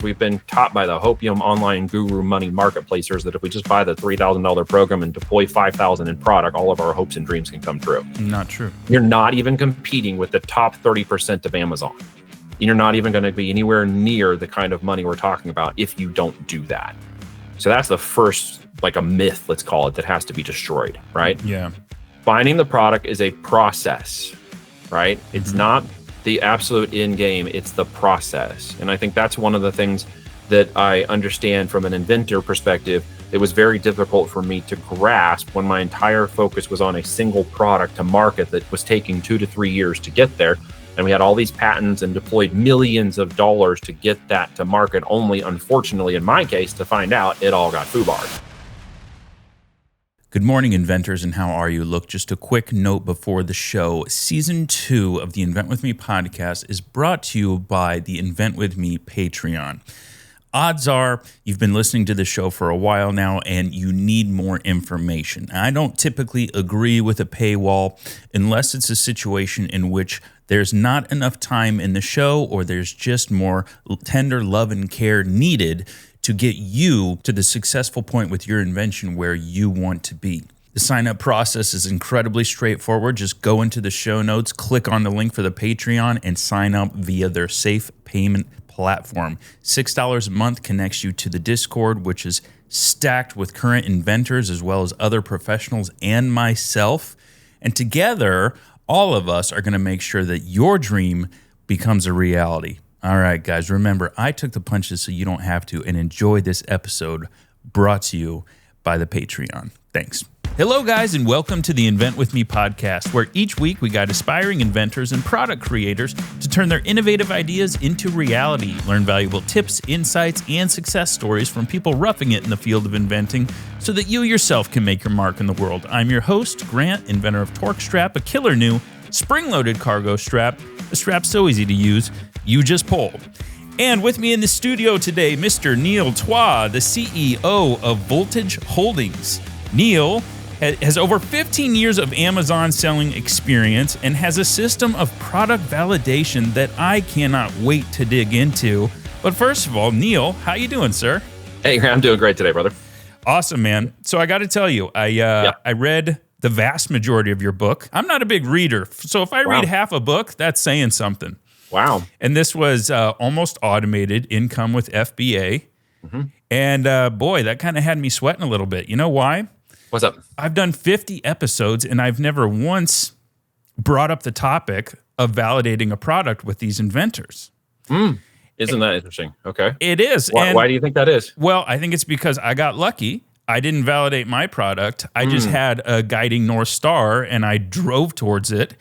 We've been taught by the hopium online guru money marketplacers that if we just buy the $3,000 program and deploy 5,000 in product, all of our hopes and dreams can come true. Not true. You're not even competing with the top 30% of Amazon. You're not even going to be anywhere near the kind of money we're talking about if you don't do that. So that's the first, like a myth, let's call it, that has to be destroyed, right? Yeah. Finding the product is a process, right? It's not the absolute end game, it's the process. And I think that's one of the things that I understand from an inventor perspective. It was very difficult for me to grasp when my entire focus was on a single product to market that was taking 2 to 3 years to get there. And we had all these patents and deployed millions of dollars to get that to market, only unfortunately in my case to find out it all got foobarred. Good morning, inventors, and how are you? Look, just a quick note before the show. Season 2 of the Invent With Me podcast is brought to you by the Invent With Me Patreon. Odds are you've been listening to the show for a while now and you need more information. I don't typically agree with a paywall unless it's a situation in which there's not enough time in the show or there's just more tender love and care needed to get you to the successful point with your invention where you want to be. The sign-up process is incredibly straightforward. Just go into the show notes, click on the link for the Patreon, and sign up via their safe payment platform. $6 a month connects you to the Discord, which is stacked with current inventors as well as other professionals and myself. And together, all of us are going to make sure that your dream becomes a reality. All right, guys, remember, I took the punches so you don't have to, and enjoy this episode brought to you by the Patreon. Thanks. Hello, guys, and welcome to the Invent With Me podcast, where each week we guide aspiring inventors and product creators to turn their innovative ideas into reality, learn valuable tips, insights, and success stories from people roughing it in the field of inventing so that you yourself can make your mark in the world. I'm your host, Grant, inventor of Torque Strap, a killer new spring-loaded cargo strap, a strap so easy to use, you just pull. And with me in the studio today, Mr. Neil Twa, the CEO of Voltage Holdings. Neil has over 15 years of Amazon selling experience and has a system of product validation that I cannot wait to dig into. But first of all, Neil, how you doing, sir? Hey, I'm doing great today, brother. Awesome, man. So I got to tell you, I read the vast majority of your book. I'm not a big reader, so if I read half a book, that's saying something. Wow. And this was almost automated income with FBA. And boy, that kind of had me sweating a little bit. You know why? What's up? I've done 50 episodes and I've never once brought up the topic of validating a product with these inventors. Isn't that interesting? Okay. It is. Why do you think that is? Well, I think it's because I got lucky. I didn't validate my product. I just had a guiding North Star and I drove towards it.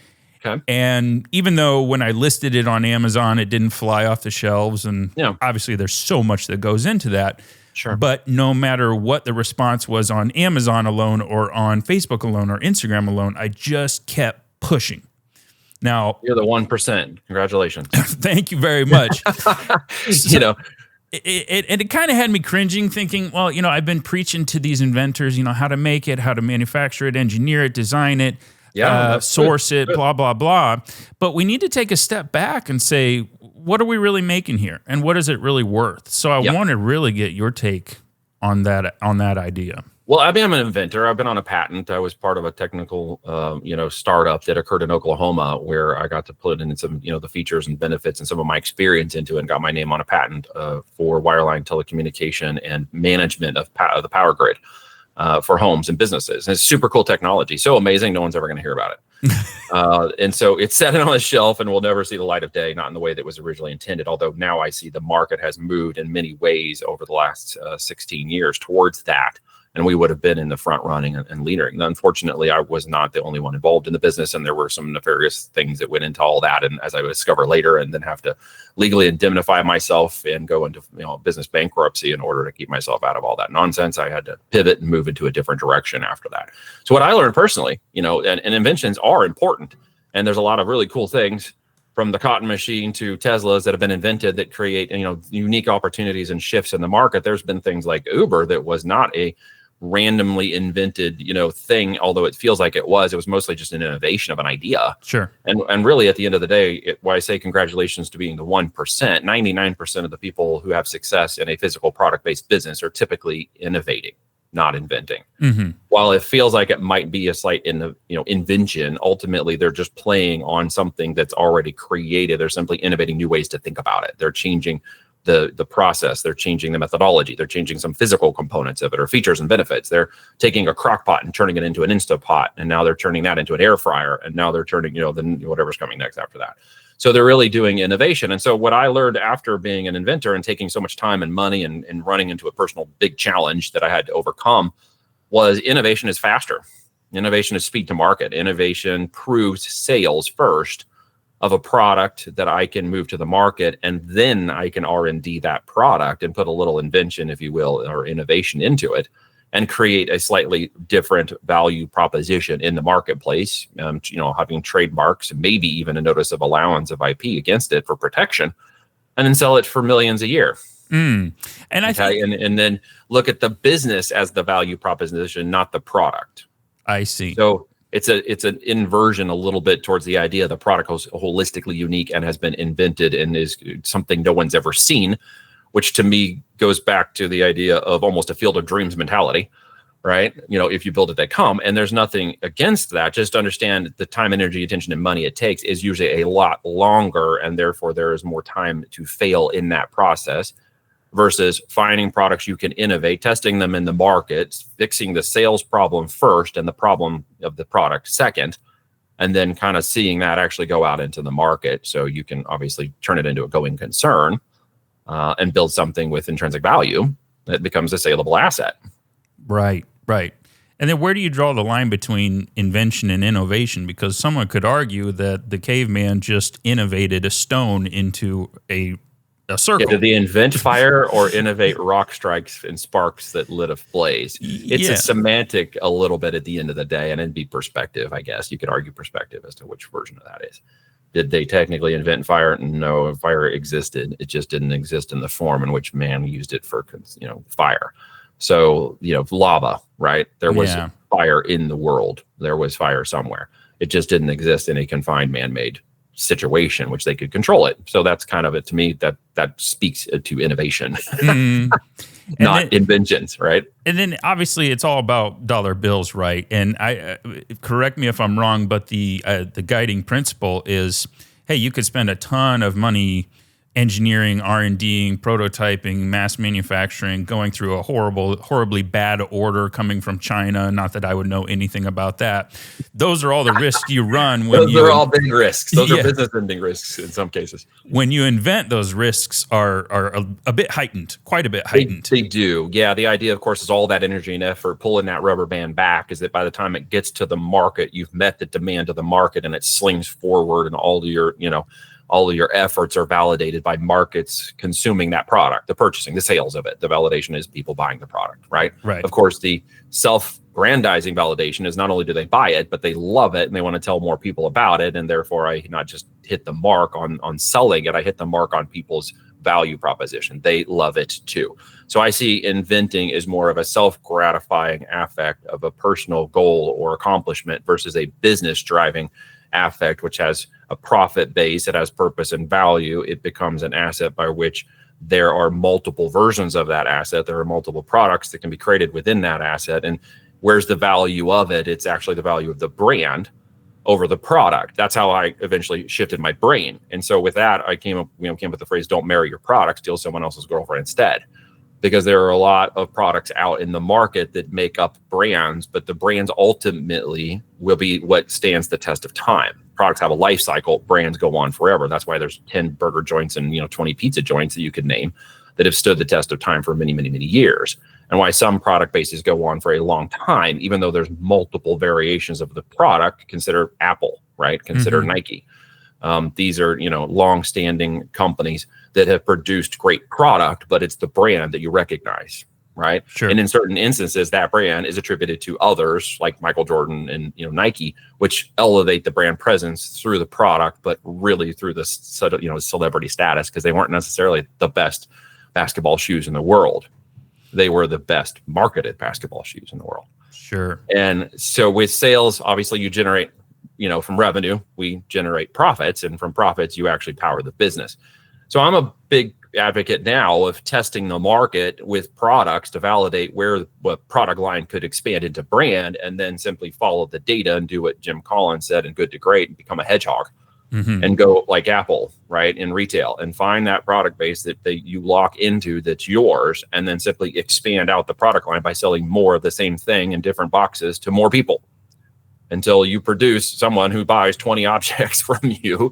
Okay. And even though when I listed it on Amazon, it didn't fly off the shelves, and obviously there's so much that goes into that. Sure. But no matter what the response was on Amazon alone or on Facebook alone or Instagram alone, I just kept pushing. Now, you're the 1%. Congratulations. Thank you very much. You know, it kind of had me cringing, thinking, well, you know, I've been preaching to these inventors, you know, how to make it, how to manufacture it, engineer it, design it. Source it, blah, blah, blah. But we need to take a step back and say, what are we really making here? And what is it really worth? So I want to really get your take on that idea. Well, I mean, I'm an inventor. I've been on a patent. I was part of a technical, startup that occurred in Oklahoma where I got to put in some, the features and benefits and some of my experience into it and got my name on a patent for wireline telecommunication and management of the power grid. For homes and businesses. And it's super cool technology. So amazing, no one's ever going to hear about it. And so it's sitting on the shelf and will never see the light of day, not in the way that was originally intended. Although now I see the market has moved in many ways over the last 16 years towards that. And we would have been in the front running and leading. Unfortunately, I was not the only one involved in the business, and there were some nefarious things that went into all that. And as I would discover later, and then have to legally indemnify myself and go into business bankruptcy in order to keep myself out of all that nonsense, I had to pivot and move into a different direction after that. So what I learned personally, and inventions are important, and there's a lot of really cool things from the cotton machine to Teslas that have been invented that create unique opportunities and shifts in the market. There's been things like Uber that was not a randomly invented, thing, although it feels like it was mostly just an innovation of an idea. Sure. And really at the end of the day, why I say congratulations to being the 1%, 99% of the people who have success in a physical product-based business are typically innovating, not inventing. Mm-hmm. While it feels like it might be a slight invention, ultimately they're just playing on something that's already created. They're simply innovating new ways to think about it. They're changing the process, they're changing the methodology, they're changing some physical components of it or features and benefits. They're taking a crock pot and turning it into an Instapot, and now they're turning that into an air fryer, and now they're turning, then whatever's coming next after that. So they're really doing innovation. And so what I learned after being an inventor and taking so much time and money and running into a personal big challenge that I had to overcome was innovation is faster. Innovation is speed to market. Innovation proves sales first of a product that I can move to the market, and then I can R&D that product and put a little invention, if you will, or innovation into it, and create a slightly different value proposition in the marketplace. Having trademarks, maybe even a notice of allowance of IP against it for protection, and then sell it for millions a year. And I think, and then look at the business as the value proposition, not the product. I see. So it's an inversion a little bit towards the idea the product is holistically unique and has been invented and is something no one's ever seen, which to me goes back to the idea of almost a field of dreams mentality, right? If you build it, they come. And there's nothing against that. Just understand the time, energy, attention, and money it takes is usually a lot longer, and therefore there is more time to fail in that process versus finding products you can innovate, testing them in the market, fixing the sales problem first and the problem of the product second, and then kind of seeing that actually go out into the market. So you can obviously turn it into a going concern and build something with intrinsic value that becomes a saleable asset. Right. And then where do you draw the line between invention and innovation? Because someone could argue that the caveman just innovated a stone into a circle. Did they invent fire or innovate rock strikes and sparks that lit a blaze? It's a semantic a little bit at the end of the day, and it'd be perspective, I guess. You could argue perspective as to which version of that is. Did they technically invent fire? No, fire existed. It just didn't exist in the form in which man used it for, fire. So, lava, right? There was fire in the world. There was fire somewhere. It just didn't exist in a confined man-made situation, which they could control it. So that's kind of it to me. That speaks to innovation, not inventions, right? And then obviously it's all about dollar bills, right? And I correct me if I'm wrong, but the guiding principle is, hey, you could spend a ton of money engineering, R&Ding, prototyping, mass manufacturing, going through a horribly bad order coming from China. Not that I would know anything about that. Those are all the risks you run when those are all big risks. Those are business ending risks in some cases. When you invent, those risks are a bit heightened, quite a bit heightened. They do. Yeah. The idea, of course, is all that energy and effort pulling that rubber band back is that by the time it gets to the market, you've met the demand of the market and it slings forward, and all of your efforts are validated by markets consuming that product, the purchasing, the sales of it. The validation is people buying the product, right? Right. Of course, the self-grandizing validation is not only do they buy it, but they love it and they want to tell more people about it. And therefore, I not just hit the mark on selling it, I hit the mark on people's value proposition. They love it too. So I see inventing as more of a self-gratifying affect of a personal goal or accomplishment versus a business driving affect, which has a profit base, it has purpose and value. It becomes an asset by which there are multiple versions of that asset. There are multiple products that can be created within that asset. And where's the value of it? It's actually the value of the brand over the product. That's how I eventually shifted my brain. And so with that, I came up with the phrase, don't marry your product, steal someone else's girlfriend instead. Because there are a lot of products out in the market that make up brands, but the brands ultimately will be what stands the test of time. Products have a life cycle, brands go on forever. That's why there's 10 burger joints and 20 pizza joints that you could name that have stood the test of time for many, many, many years. And why some product bases go on for a long time, even though there's multiple variations of the product. Consider Apple, right? Consider Nike. These are, long-standing companies that have produced great product, but it's the brand that you recognize, right? Sure. And in certain instances, that brand is attributed to others like Michael Jordan and Nike, which elevate the brand presence through the product, but really through the celebrity status, because they weren't necessarily the best basketball shoes in the world. they were the best marketed basketball shoes in the world. Sure. And so with sales, obviously you generate, from revenue, we generate profits, and from profits, you actually power the business. So I'm a big advocate now of testing the market with products to validate where what product line could expand into brand, and then simply follow the data and do what Jim Collins said in Good to Great and become a hedgehog. And go like Apple, right, in retail, and find that product base that you lock into that's yours, and then simply expand out the product line by selling more of the same thing in different boxes to more people until you produce someone who buys 20 objects from you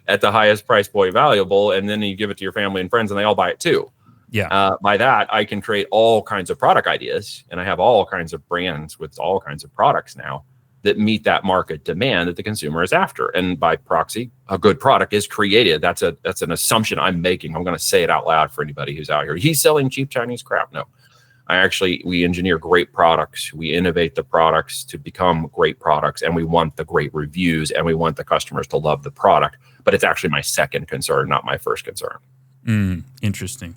at the highest price point valuable, and then you give it to your family and friends and they all buy it too. Yeah. By that, I can create all kinds of product ideas, and I have all kinds of brands with all kinds of products now that meet that market demand that the consumer is after. And by proxy, a good product is created. That's an assumption I'm making. I'm going to say it out loud for anybody who's out here. He's selling cheap Chinese crap. No, we engineer great products. We innovate the products to become great products, and we want the great reviews, and we want the customers to love the product. But it's actually my second concern, not my first concern. Interesting.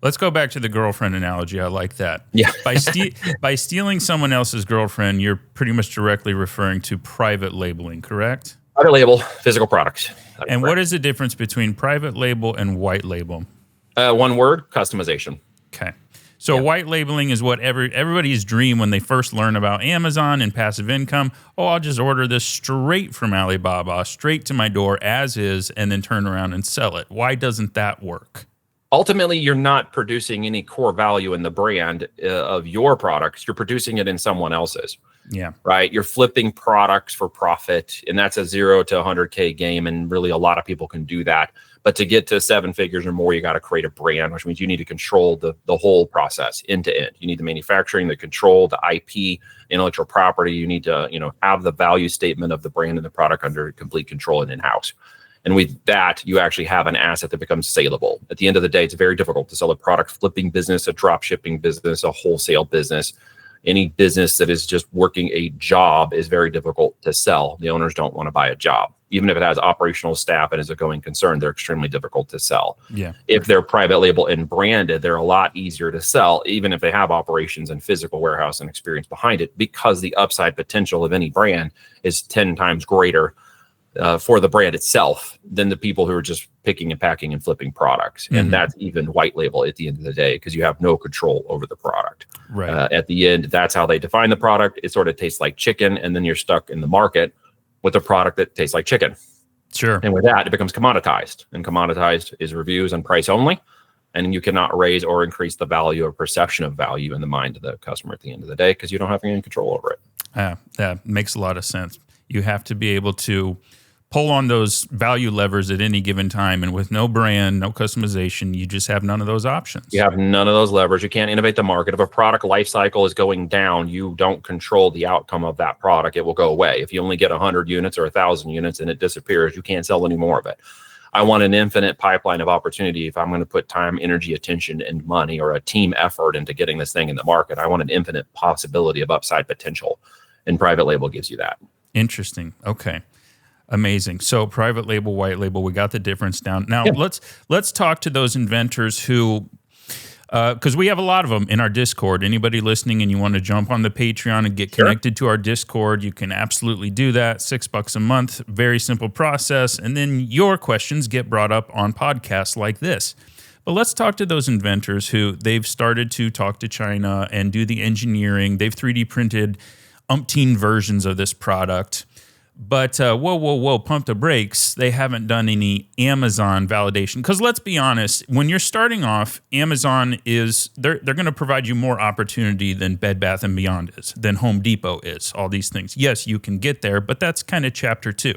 Let's go back to the girlfriend analogy. I like that. Yeah. By stealing someone else's girlfriend, you're pretty much directly referring to private labeling, correct? Private label, physical products. And what is the difference between private label and white label? One word: customization. Okay. So white labeling is what everybody's dream when they first learn about Amazon and passive income. Oh, I'll just order this straight from Alibaba, straight to my door as is, and then turn around and sell it. Why doesn't that work? Ultimately, you're not producing any core value in the brand of your products. You're producing it in someone else's. Yeah. Right. You're flipping products for profit, and that's a 0 to 100K game. And really, a lot of people can do that. But to get to 7 figures or more, you got to create a brand, which means you need to control the whole process end to end. You need the manufacturing, the control, the IP, intellectual property. You need to, have the value statement of the brand and the product under complete control and in-house. And with that, you actually have an asset that becomes saleable. At the end of the day, it's very difficult to sell a product flipping business, a drop shipping business, a wholesale business. Any business that is just working a job is very difficult to sell. The owners don't want to buy a job. Even if it has operational staff and is a going concern, they're extremely difficult to sell. Yeah. If they're private label and branded, they're a lot easier to sell, even if they have operations and physical warehouse and experience behind it, because the upside potential of any brand is 10 times greater for the brand itself than the people who are just picking and packing and flipping products. And that's even white label at the end of the day, because you have no control over the product. Right. At the end, that's how they define the product. It sort of tastes like chicken, and then you're stuck in the market with a product that tastes like chicken. Sure. And with that, it becomes commoditized. And commoditized is reviews and price only. And you cannot raise or increase the value or perception of value in the mind of the customer at the end of the day, because you don't have any control over it. That makes a lot of sense. You have to be able to pull on those value levers at any given time. And with no brand, no customization, you just have none of those options. You have none of those levers. You can't innovate the market. If a product life cycle is going down, you don't control the outcome of that product. It will go away. If you only get 100 units or 1,000 units and it disappears, you can't sell any more of it. I want an infinite pipeline of opportunity. If I'm going to put time, energy, attention, and money, or a team effort into getting this thing in the market, I want an infinite possibility of upside potential. And private label gives you that. Interesting. Okay. Amazing. So private label, white label, we got the difference down. Now let's talk to those inventors who, because we have a lot of them in our Discord. Anybody listening and you want to jump on the Patreon and get connected to our Discord, you can absolutely do that. $6 a month, very simple process. And then your questions get brought up on podcasts like this. But let's talk to those inventors who they've started to talk to China and do the engineering. They've 3D printed umpteen versions of this product. But whoa, pump the brakes. They haven't done any Amazon validation. Because let's be honest, when you're starting off, Amazon is, they're going to provide you more opportunity than Bed Bath & Beyond is, than Home Depot is, all these things. Yes, you can get there, but that's kind of chapter 2.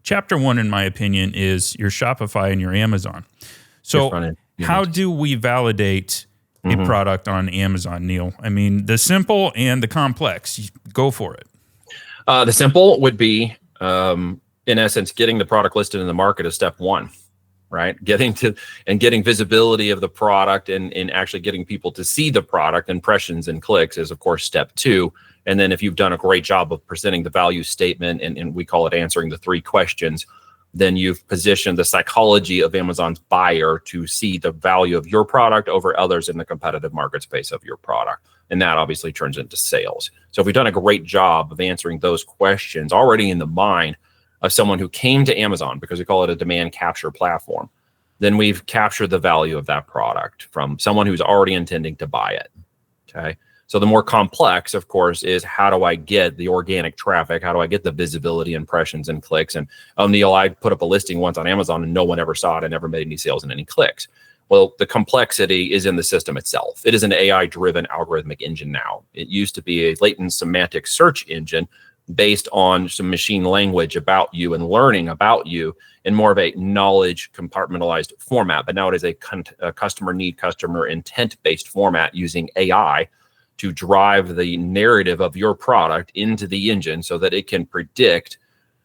Chapter 1, in my opinion, is your Shopify and your Amazon. So how do we validate a product on Amazon, Neil? I mean, the simple and the complex. Go for it. The simple would be, in essence, getting the product listed in the market is step 1, right? Getting visibility of the product and actually getting people to see the product, impressions and clicks is, of course, step 2. And then if you've done a great job of presenting the value statement, and we call it answering the 3 questions, then you've positioned the psychology of Amazon's buyer to see the value of your product over others in the competitive market space of your product. And that obviously turns into sales. So if we've done a great job of answering those questions already in the mind of someone who came to Amazon, because we call it a demand capture platform, then we've captured the value of that product from someone who's already intending to buy it. Okay. So the more complex, of course, is how do I get the organic traffic? How do I get the visibility, impressions, and clicks? And Neil, I put up a listing once on Amazon and no one ever saw it. I never made any sales and any clicks. Well, the complexity is in the system itself. It is an AI-driven algorithmic engine now. It used to be a latent semantic search engine based on some machine language about you and learning about you in more of a knowledge compartmentalized format. But now it is a customer need, customer intent-based format using AI to drive the narrative of your product into the engine so that it can predict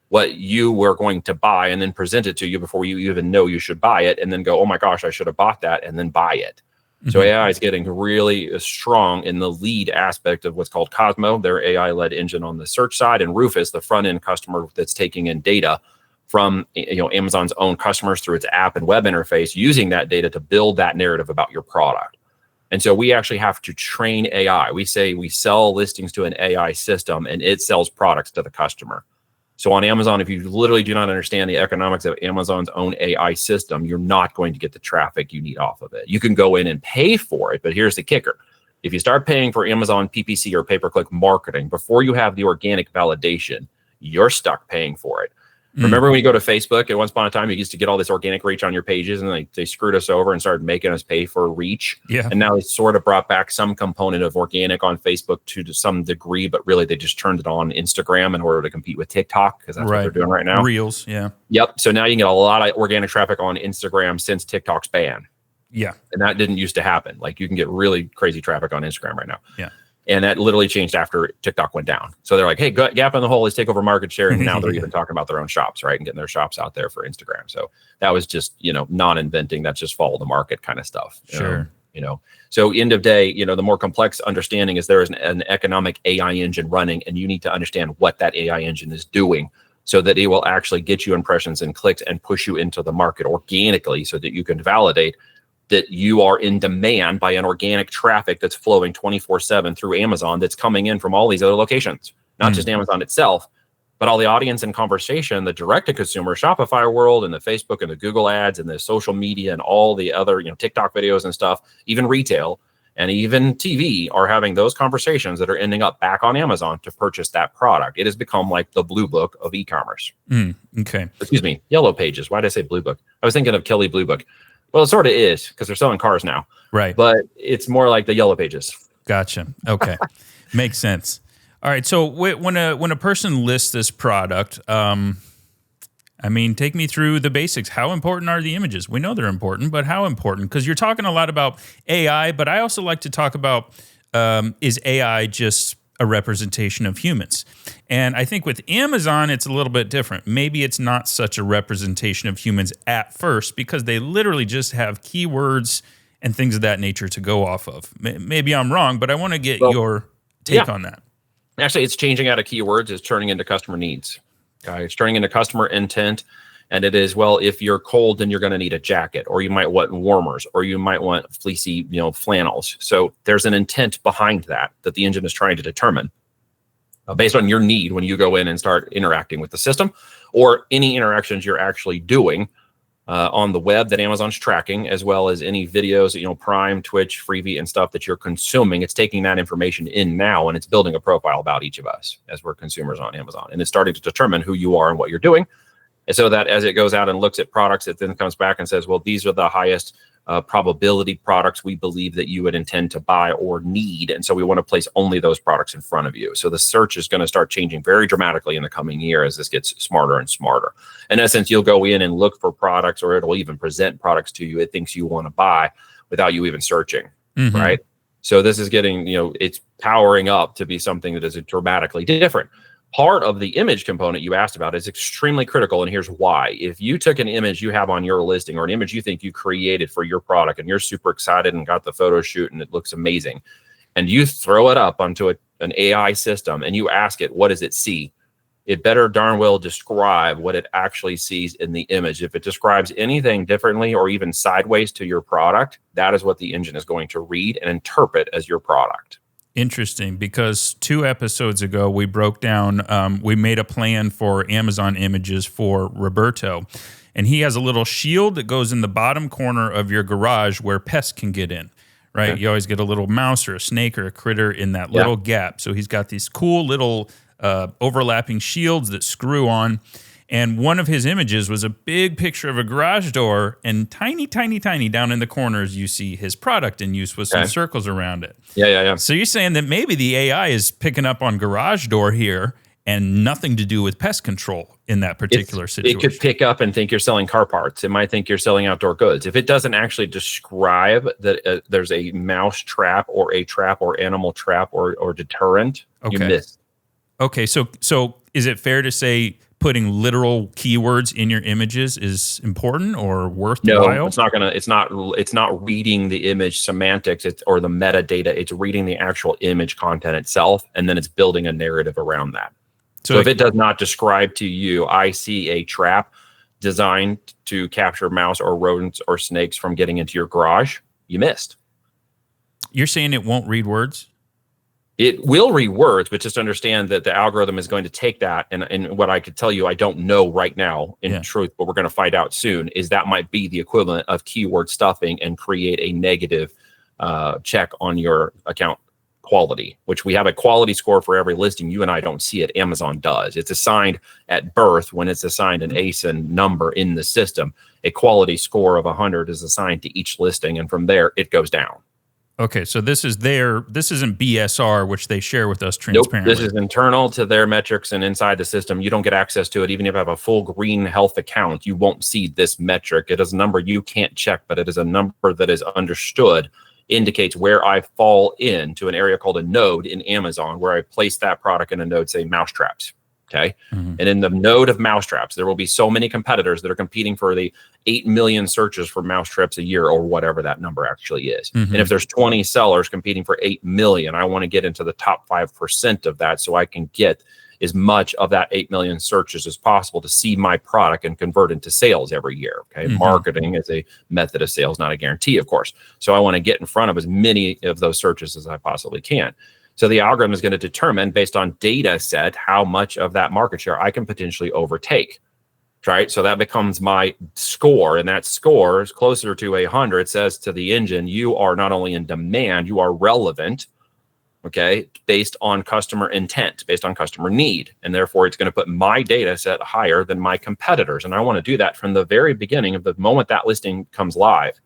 what you were going to buy and then present it to you before you even know you should buy it, and then go, oh my gosh, I should have bought that, and then buy it. Mm-hmm. So AI is getting really strong in the lead aspect of what's called Cosmo, their AI-led engine on the search side, and Rufus, the front-end customer that's taking in data from Amazon's own customers through its app and web interface, using that data to build that narrative about your product. And so we actually have to train AI. We say we sell listings to an AI system and it sells products to the customer. So on Amazon, if you literally do not understand the economics of Amazon's own AI system, you're not going to get the traffic you need off of it. You can go in and pay for it, but here's the kicker. If you start paying for Amazon PPC or pay-per-click marketing before you have the organic validation, you're stuck paying for it. Remember when you go to Facebook, at once upon a time, you used to get all this organic reach on your pages, and they screwed us over and started making us pay for reach. Yeah. And now they sort of brought back some component of organic on Facebook to some degree, but really they just turned it on Instagram in order to compete with TikTok, because that's what they're doing right now. Reels, yeah. Yep. So now you can get a lot of organic traffic on Instagram since TikTok's ban. Yeah. And that didn't used to happen. Like, you can get really crazy traffic on Instagram right now. Yeah. And that literally changed after TikTok went down. So they're like, hey, Gap in the Hole, let's take over market share. And now they're even talking about their own shops, right? And getting their shops out there for Instagram. So that was just, non-inventing. That's just follow the market kind of stuff. Sure. So end of day, the more complex understanding is there is an economic AI engine running, and you need to understand what that AI engine is doing so that it will actually get you impressions and clicks and push you into the market organically so that you can validate that you are in demand by an organic traffic that's flowing 24/7 through Amazon, that's coming in from all these other locations, not just Amazon itself, but all the audience and conversation, the direct-to-consumer Shopify world and the Facebook and the Google ads and the social media and all the other, TikTok videos and stuff, even retail and even TV are having those conversations that are ending up back on Amazon to purchase that product. It has become like the blue book of e-commerce. Okay. Excuse me, Yellow Pages. Why did I say blue book? I was thinking of Kelly Blue Book. Well, it sort of is, because they're selling cars now. Right. But it's more like the Yellow Pages. Gotcha. Okay. Makes sense. All right. So when a person lists this product, take me through the basics. How important are the images? We know they're important, but how important? Because you're talking a lot about AI, but I also like to talk about, is AI just a representation of humans? And I think with Amazon, it's a little bit different. Maybe it's not such a representation of humans at first, because they literally just have keywords and things of that nature to go off of. Maybe I'm wrong, but I want to get your take on that. Actually, it's changing out of keywords. It's turning into customer needs. Okay? It's turning into customer intent. And it is, well, if you're cold, then you're going to need a jacket, or you might want warmers, or you might want fleecy, flannels. So there's an intent behind that the engine is trying to determine based on your need when you go in and start interacting with the system, or any interactions you're actually doing on the web that Amazon's tracking, as well as any videos, Prime, Twitch, Freebie, and stuff that you're consuming. It's taking that information in now, and it's building a profile about each of us as we're consumers on Amazon. And it's starting to determine who you are and what you're doing. And so that as it goes out and looks at products, it then comes back and says, well, these are the highest probability products we believe that you would intend to buy or need. And so we want to place only those products in front of you. So the search is going to start changing very dramatically in the coming year as this gets smarter and smarter. In essence, you'll go in and look for products, or it'll even present products to you it thinks you want to buy without you even searching, right? So this is getting, it's powering up to be something that is dramatically different. Part of the image component you asked about is extremely critical, and here's why. If you took an image you have on your listing, or an image you think you created for your product, and you're super excited and got the photo shoot and it looks amazing, and you throw it up onto an AI system and you ask it, what does it see? it better darn well describe what it actually sees in the image. If it describes anything differently or even sideways to your product, that is what the engine is going to read and interpret as your product. Interesting, because 2 episodes ago, we broke down, we made a plan for Amazon images for Roberto, and he has a little shield that goes in the bottom corner of your garage where pests can get in, right? Okay. You always get a little mouse or a snake or a critter in that little gap. So he's got these cool little overlapping shields that screw on. And one of his images was a big picture of a garage door, and tiny, tiny, tiny down in the corners, you see his product in use with some circles around it. Yeah. So you're saying that maybe the AI is picking up on garage door here and nothing to do with pest control in that particular situation. It could pick up and think you're selling car parts. It might think you're selling outdoor goods. If it doesn't actually describe that there's a mouse trap or a trap or animal trap or deterrent, you miss. Okay, so is it fair to say putting literal keywords in your images is important or worthwhile? No, it's not reading the image semantics or the metadata. It's reading the actual image content itself, and then it's building a narrative around that. So if it does not describe to you, I see a trap designed to capture mouse or rodents or snakes from getting into your garage, you missed. You're saying it won't read words? It will read words, but just understand that the algorithm is going to take that. And what I could tell you, I don't know right now in truth, but we're going to find out soon, is that might be the equivalent of keyword stuffing and create a negative check on your account quality, which we have a quality score for every listing. You and I don't see it. Amazon does. It's assigned at birth when it's assigned an ASIN number in the system. A quality score of 100 is assigned to each listing, and from there, it goes down. Okay, so this isn't BSR, which they share with us transparently. Nope, this is internal to their metrics and inside the system. You don't get access to it. Even if you have a full green health account, you won't see this metric. It is a number you can't check, but it is a number that is understood, indicates where I fall into an area called a node in Amazon, where I place that product in a node, say mousetraps. Okay. Mm-hmm. And in the node of mousetraps, there will be so many competitors that are competing for the 8 million searches for mousetraps a year, or whatever that number actually is. Mm-hmm. And if there's 20 sellers competing for 8 million, I want to get into the top 5% of that so I can get as much of that 8 million searches as possible to see my product and convert into sales every year. Okay. Mm-hmm. Marketing is a method of sales, not a guarantee, of course. So I want to get in front of as many of those searches as I possibly can. So the algorithm is going to determine, based on data set, how much of that market share I can potentially overtake, right? So that becomes my score, and that score is closer to 100. It says to the engine, you are not only in demand, you are relevant, okay, based on customer intent, based on customer need. And therefore, it's going to put my data set higher than my competitors. And I want to do that from the very beginning of the moment that listing comes live.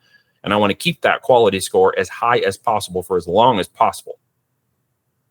And I want to keep that quality score as high as possible for as long as possible.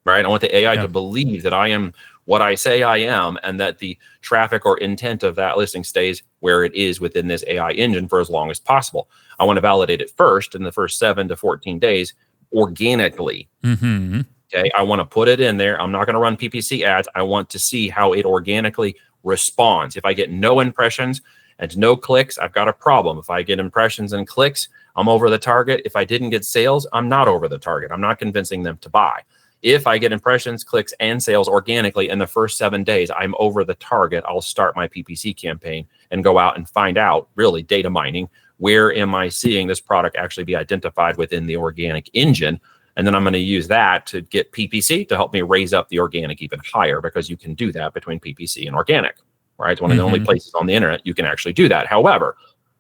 Right? I want the AI to believe that I am what I say I am, and that the traffic or intent of that listing stays where it is within this AI engine for as long as possible. I want to validate it first in the first 7 to 14 days organically. Mm-hmm. Okay. I want to put it in there. I'm not going to run PPC ads. I want to see how it organically responds. If I get no impressions and no clicks, I've got a problem. If I get impressions and clicks, I'm over the target. If I didn't get sales, I'm not over the target. I'm not convincing them to buy. If I get impressions, clicks, and sales organically in the first 7 days, I'm over the target. I'll start my PPC campaign and go out and find out, really data mining, where am I seeing this product actually be identified within the organic engine? And then I'm going to use that to get PPC to help me raise up the organic even higher, because you can do that between PPC and organic, right? It's one of the only places on the internet you can actually do that. However,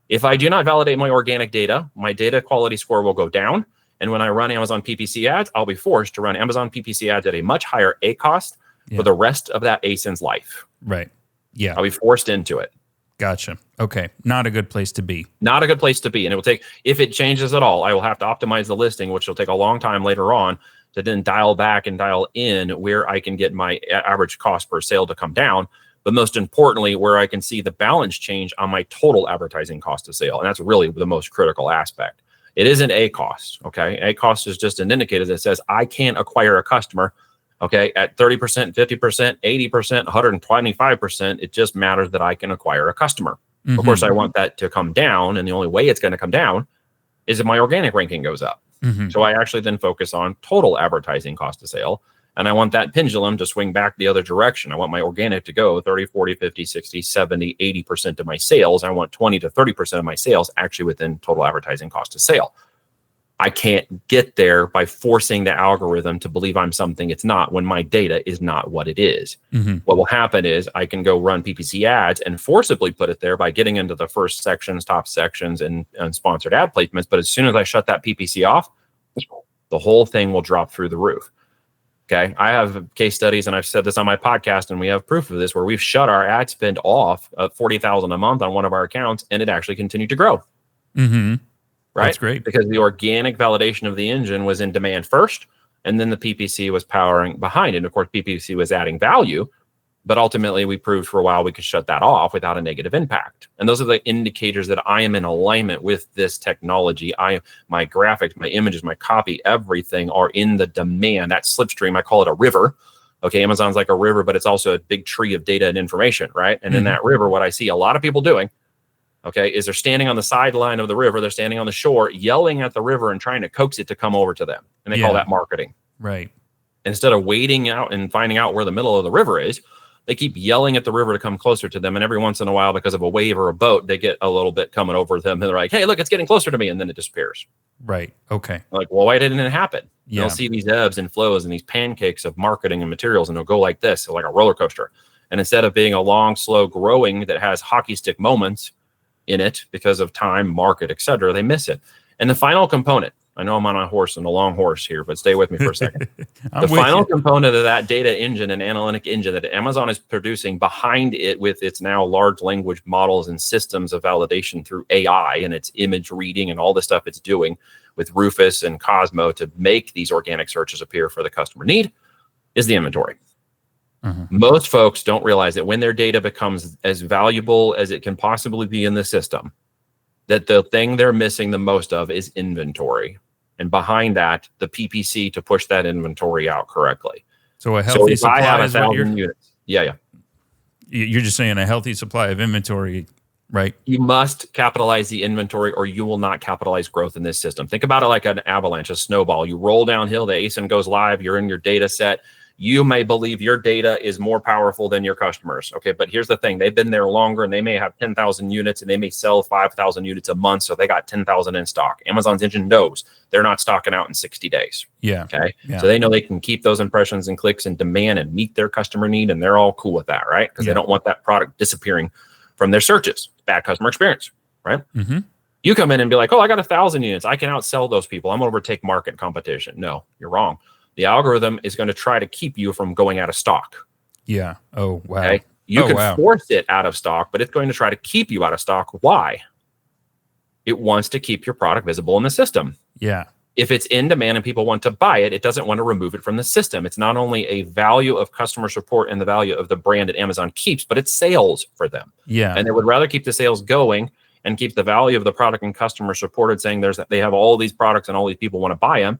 if I do not validate my organic data, my data quality score will go down. And when I run Amazon PPC ads, I'll be forced to run Amazon PPC ads at a much higher A cost for the rest of that ASIN's life. Right. Yeah. I'll be forced into it. Gotcha. Okay. Not a good place to be. Not a good place to be. And it will take, if it changes at all, I will have to optimize the listing, which will take a long time later on to then dial back and dial in where I can get my average cost per sale to come down. But most importantly, where I can see the balance change on my total advertising cost of sale. And that's really the most critical aspect. It isn't a cost, okay? A cost is just an indicator that says I can't acquire a customer, okay, at 30%, 50%, 80%, 125%. It just matters that I can acquire a customer. Mm-hmm. Of course, I want that to come down, and the only way it's going to come down is if my organic ranking goes up. Mm-hmm. So I actually then focus on total advertising cost of sale, And I want that pendulum to swing back the other direction. I want my organic to go 30, 40, 50, 60, 70, 80% of my sales. I want 20 to 30% of my sales actually within total advertising cost of sale. I can't get there by forcing the algorithm to believe I'm something it's not when my data is not what it is. What will happen is I can go run PPC ads and forcibly put it there by getting into the first sections, top sections, and sponsored ad placements. But as soon as I shut that PPC off, the whole thing will drop through the roof. Okay. I have case studies, and I've said this on my podcast, and we have proof of this, where we've shut our ad spend off at $40,000 a month on one of our accounts, and it actually continued to grow. Right? That's great. Because the organic validation of the engine was in demand first, and then the PPC was powering behind it. And of course, PPC was adding value, but ultimately we proved for a while we could shut that off without a negative impact. And those are the indicators that I am in alignment with this technology. My graphics, my images, my copy, everything are in the demand. That slipstream, I call it a river. Okay, Amazon's like a river, but it's also a big tree of data and information, right? And in that river, what I see a lot of people doing, okay, is they're standing on the sideline of the river, they're standing on the shore, yelling at the river and trying to coax it to come over to them. And they call that marketing. Right. Instead of wading out and finding out where the middle of the river is, they keep yelling at the river to come closer to them. And every once in a while, because of a wave or a boat, they get a little bit coming over them. And they're like, hey, look, it's getting closer to me. And then it disappears. Right. Okay. Like, well, why didn't it happen? Yeah. They'll see these ebbs and flows and these pancakes of marketing and materials, and they'll go like this, like a roller coaster. And instead of being a long, slow growing that has hockey stick moments in it because of time, market, et cetera, they miss it. And the final component, I know I'm on a horse and a long horse here, but stay with me for a second. The final component of that data engine and analytic engine that Amazon is producing behind it with its now large language models and systems of validation through AI and its image reading and all the stuff it's doing with Rufus and Cosmo to make these organic searches appear for the customer need is the inventory. Most folks don't realize that when their data becomes as valuable as it can possibly be in the system, that the thing they're missing the most of is inventory. And behind that, the PPC to push that inventory out correctly. So a healthy supply I have is what 1,000 units. Yeah. You're just saying a healthy supply of inventory, right? You must capitalize the inventory or you will not capitalize growth in this system. Think about it like an avalanche, a snowball. You roll downhill, the ASIN goes live, you're in your data set. You may believe your data is more powerful than your customers. Okay, but here's the thing. They've been there longer and they may have 10,000 units and they may sell 5,000 units a month. So they got 10,000 in stock. Amazon's engine knows they're not stocking out in 60 days. Yeah. Okay. Yeah. So they know they can keep those impressions and clicks and demand and meet their customer need. And they're all cool with that, right? Because they don't want that product disappearing from their searches. Bad customer experience, right? You come in and be like, oh, I got 1,000 units. I can outsell those people. I'm going to overtake market competition. No, you're wrong. The algorithm is going to try to keep you from going out of stock. Yeah. Oh, wow. Okay? You can force it out of stock, but it's going to try to keep you out of stock. Why? It wants to keep your product visible in the system. Yeah. If it's in demand and people want to buy it, it doesn't want to remove it from the system. It's not only a value of customer support and the value of the brand that Amazon keeps, but it's sales for them. Yeah. And they would rather keep the sales going and keep the value of the product and customer supported, saying they have all these products and all these people want to buy them,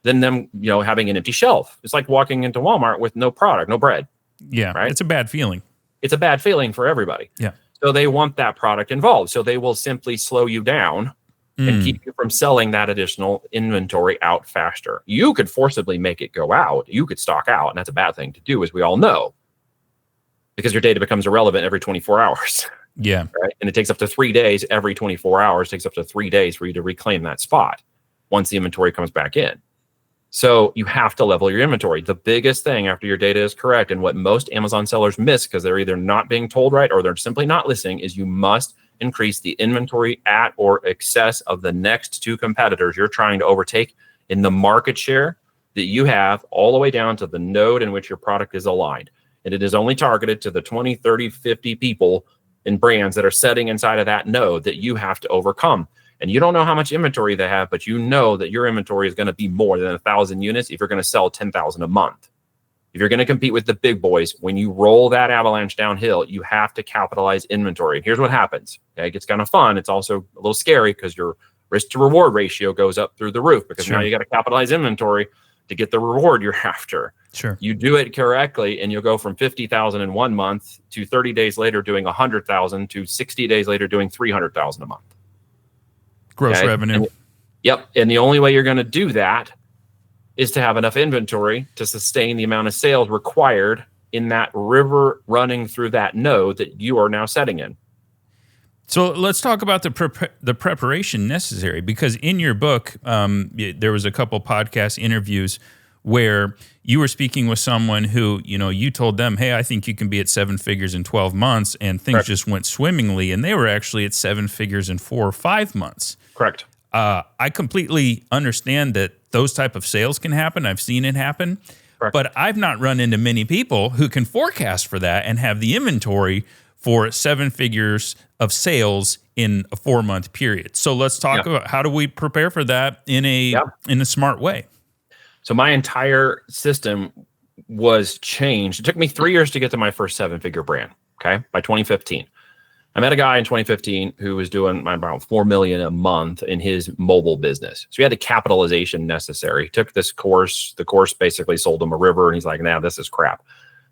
than them, having an empty shelf. It's like walking into Walmart with no product, no bread. Yeah, right? It's a bad feeling. It's a bad feeling for everybody. Yeah. So they want that product involved. So they will simply slow you down and keep you from selling that additional inventory out faster. You could forcibly make it go out. You could stock out, and that's a bad thing to do, as we all know, because your data becomes irrelevant every 24 hours. Yeah. Right? And it takes up to 3 days every 24 hours. It takes up to 3 days for you to reclaim that spot once the inventory comes back in. So you have to level your inventory. The biggest thing after your data is correct, and what most Amazon sellers miss because they're either not being told right or they're simply not listening, is you must increase the inventory at or excess of the next two competitors you're trying to overtake in the market share that you have all the way down to the node in which your product is aligned. And it is only targeted to the 20, 30, 50 people and brands that are sitting inside of that node that you have to overcome. And you don't know how much inventory they have, but you know that your inventory is going to be more than 1,000 units if you're going to sell 10,000 a month. If you're going to compete with the big boys, when you roll that avalanche downhill, you have to capitalize inventory. And here's what happens. Okay, it gets kind of fun. It's also a little scary because your risk to reward ratio goes up through the roof because now you got to capitalize inventory to get the reward you're after. Sure. You do it correctly and you'll go from 50,000 in 1 month to 30 days later doing 100,000 to 60 days later doing 300,000 a month. Gross revenue. Yep. And the only way you're going to do that is to have enough inventory to sustain the amount of sales required in that river running through that node that you are now setting in. So let's talk about the preparation necessary, because in your book, there was a couple podcast interviews where you were speaking with someone who, you told them, hey, I think you can be at 7 figures in 12 months, and things Correct. just went swimmingly, and they were actually at 7 figures in 4 or 5 months. Correct. I completely understand that those type of sales can happen. I've seen it happen. Correct. But I've not run into many people who can forecast for that and have the inventory for 7 figures of sales in a 4-month period. So let's talk about how do we prepare for that in a smart way. So my entire system was changed. It took me 3 years to get to my first 7-figure brand. Okay. By 2015, I met a guy in 2015 who was doing about $4 million a month in his mobile business. So he had the capitalization necessary. He took this course. The course basically sold him a river, and he's like, "Nah, this is crap."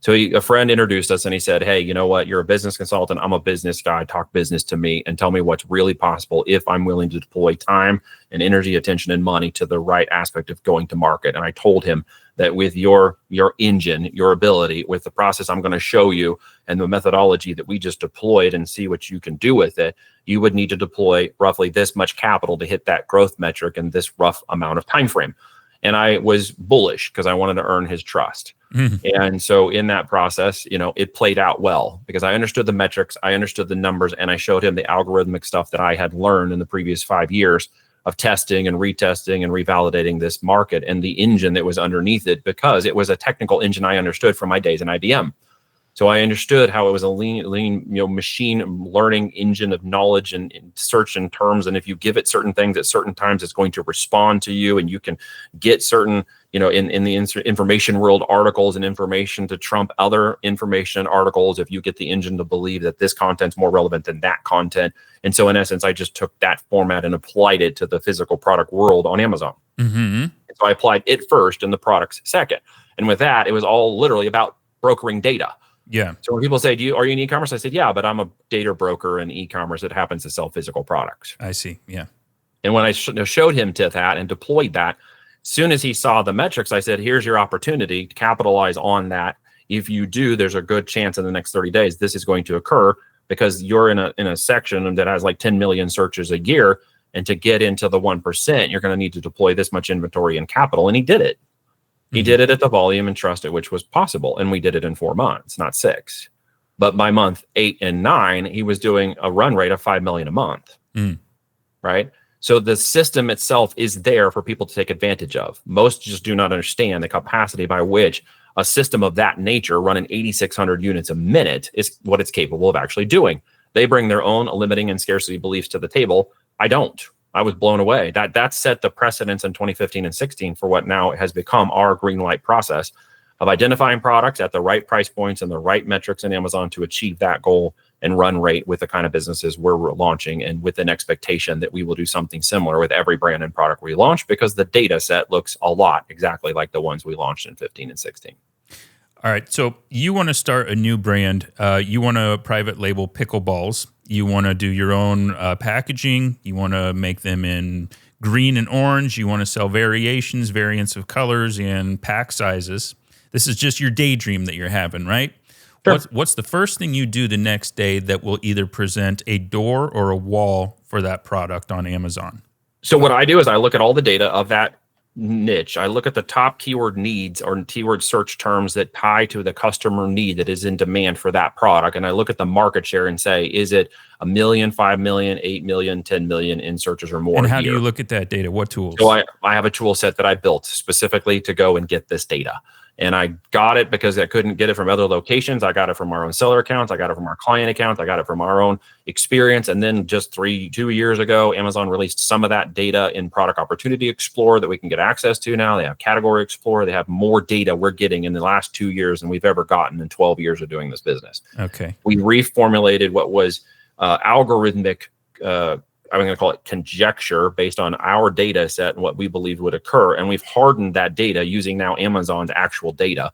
So a friend introduced us, and he said, "Hey, you know what? You're a business consultant. I'm a business guy. Talk business to me and tell me what's really possible if I'm willing to deploy time and energy, attention, and money to the right aspect of going to market." And I told him that with your engine, your ability, with the process I'm going to show you and the methodology that we just deployed, and see what you can do with it, you would need to deploy roughly this much capital to hit that growth metric in this rough amount of time frame. And I was bullish because I wanted to earn his trust. And so in that process, it played out well because I understood the metrics, I understood the numbers, and I showed him the algorithmic stuff that I had learned in the previous 5 years of testing and retesting and revalidating this market and the engine that was underneath it, because it was a technical engine I understood from my days in IBM. So I understood how it was a lean, machine learning engine of knowledge and search in terms. And if you give it certain things at certain times, it's going to respond to you, and you can get certain, in the information world, articles and information to trump other information articles if you get the engine to believe that this content's more relevant than that content. And so in essence, I just took that format and applied it to the physical product world on Amazon. And so I applied it first and the products second. And with that, it was all literally about brokering data. Yeah. So when people say, are you in e-commerce? I said, yeah, but I'm a data broker in e-commerce that happens to sell physical products. I see. Yeah. And when I showed him to that and deployed that, as soon as he saw the metrics, I said, here's your opportunity to capitalize on that. If you do, there's a good chance in the next 30 days, this is going to occur, because you're in a section that has like 10 million searches a year. And to get into the 1%, you're going to need to deploy this much inventory and capital. And he did it. He did it at the volume and trust at which was possible. And we did it in 4 months, not 6. But by month 8 and 9, he was doing a run rate of 5 million a month. Right? So the system itself is there for people to take advantage of. Most just do not understand the capacity by which a system of that nature, running 8,600 units a minute, is what it's capable of actually doing. They bring their own limiting and scarcity beliefs to the table. I don't. I was blown away. That set the precedence in 2015 and 16 for what now has become our green light process of identifying products at the right price points and the right metrics in Amazon to achieve that goal and run rate with the kind of businesses we're launching, and with an expectation that we will do something similar with every brand and product we launch, because the data set looks a lot exactly like the ones we launched in 15 and 16. All right. So you want to start a new brand. You want to private label pickleballs. You want to do your own packaging. You want to make them in green and orange. You want to sell variants of colors and pack sizes. This is just your daydream that you're having, right? Sure. What's the first thing you do the next day that will either present a door or a wall for that product on Amazon? So what I do is I look at all the data of that niche. I look at the top keyword needs or keyword search terms that tie to the customer need that is in demand for that product. And I look at the market share and say, is it 1 million, 5 million, 8 million, 10 million in searches or more? And how do you look at that data? What tools? So I have a tool set that I built specifically to go and get this data. And I got it because I couldn't get it from other locations. I got it from our own seller accounts. I got it from our client accounts. I got it from our own experience. And then just 2 years ago, Amazon released some of that data in Product Opportunity Explorer that we can get access to now. They have Category Explorer. They have more data we're getting in the last 2 years than we've ever gotten in 12 years of doing this business. Okay. We reformulated what was algorithmic, I'm going to call it conjecture, based on our data set and what we believed would occur. And we've hardened that data using now Amazon's actual data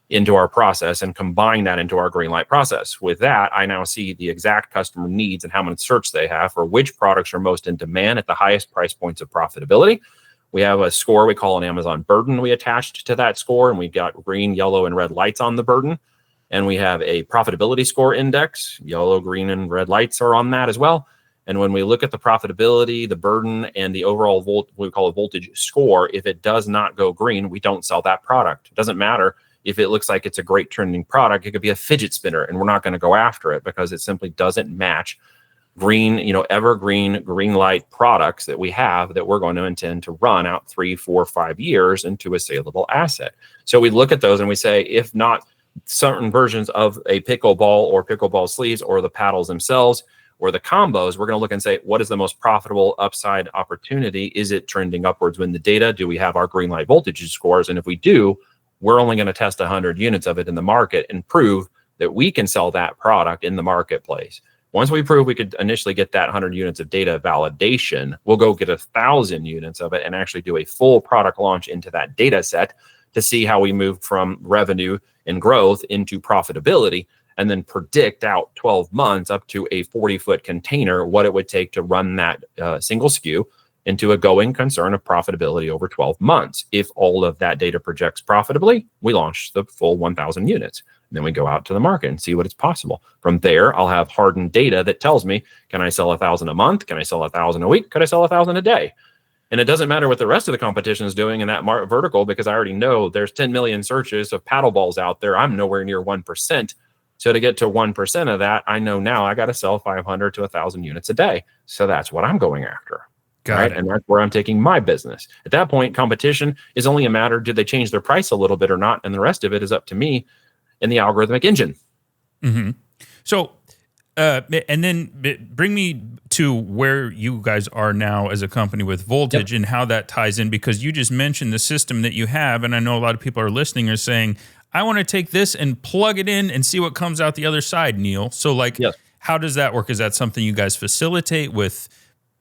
into our process and combine that into our green light process. With that, I now see the exact customer needs and how much search they have for which products are most in demand at the highest price points of profitability, We have a score we call an Amazon burden we attached to that score, and we've got green, yellow, and red lights on the burden. And we have a profitability score index. Yellow, green, and red lights are on that as well. And when we look at the profitability, the burden, and the overall what we call a voltage score, if it does not go green, we don't sell that product. It doesn't matter if it looks like it's a great trending product. It could be a fidget spinner, and we're not going to go after it because it simply doesn't match green, evergreen green light products that we have that we're going to intend to run out 3, 4, 5 years into a saleable asset. So we look at those and we say, if not certain versions of a pickleball or pickleball sleeves or the paddles themselves or the combos, we're going to look and say, what is the most profitable upside opportunity? Is it trending upwards when the data? Do we have our green light voltage scores? And if we do, we're only going to test 100 units of it in the market and prove that we can sell that product in the marketplace. Once we prove we could initially get that 100 units of data validation, we'll go get 1,000 units of it and actually do a full product launch into that data set to see how we move from revenue and growth into profitability, and then predict out 12 months up to a 40-foot container what it would take to run that single SKU into a going concern of profitability over 12 months. If all of that data projects profitably, we launch the full 1,000 units. And then we go out to the market and see what is possible. From there, I'll have hardened data that tells me, can I sell 1,000 a month? Can I sell 1,000 a week? Could I sell 1,000 a day? And it doesn't matter what the rest of the competition is doing in that vertical, because I already know there's 10 million searches of paddle balls out there. I'm nowhere near 1%. So to get to 1% of that, I know now I got to sell 500 to 1,000 units a day. So that's what I'm going after. Got it. And that's where I'm taking my business. At that point, competition is only a matter, did they change their price a little bit or not? And the rest of it is up to me in the algorithmic engine. Mm-hmm. So, and then bring me to where you guys are now as a company with Voltage and how that ties in, because you just mentioned the system that you have. And I know a lot of people are listening are saying, I want to take this and plug it in and see what comes out the other side, Neil. So how does that work? Is that something you guys facilitate with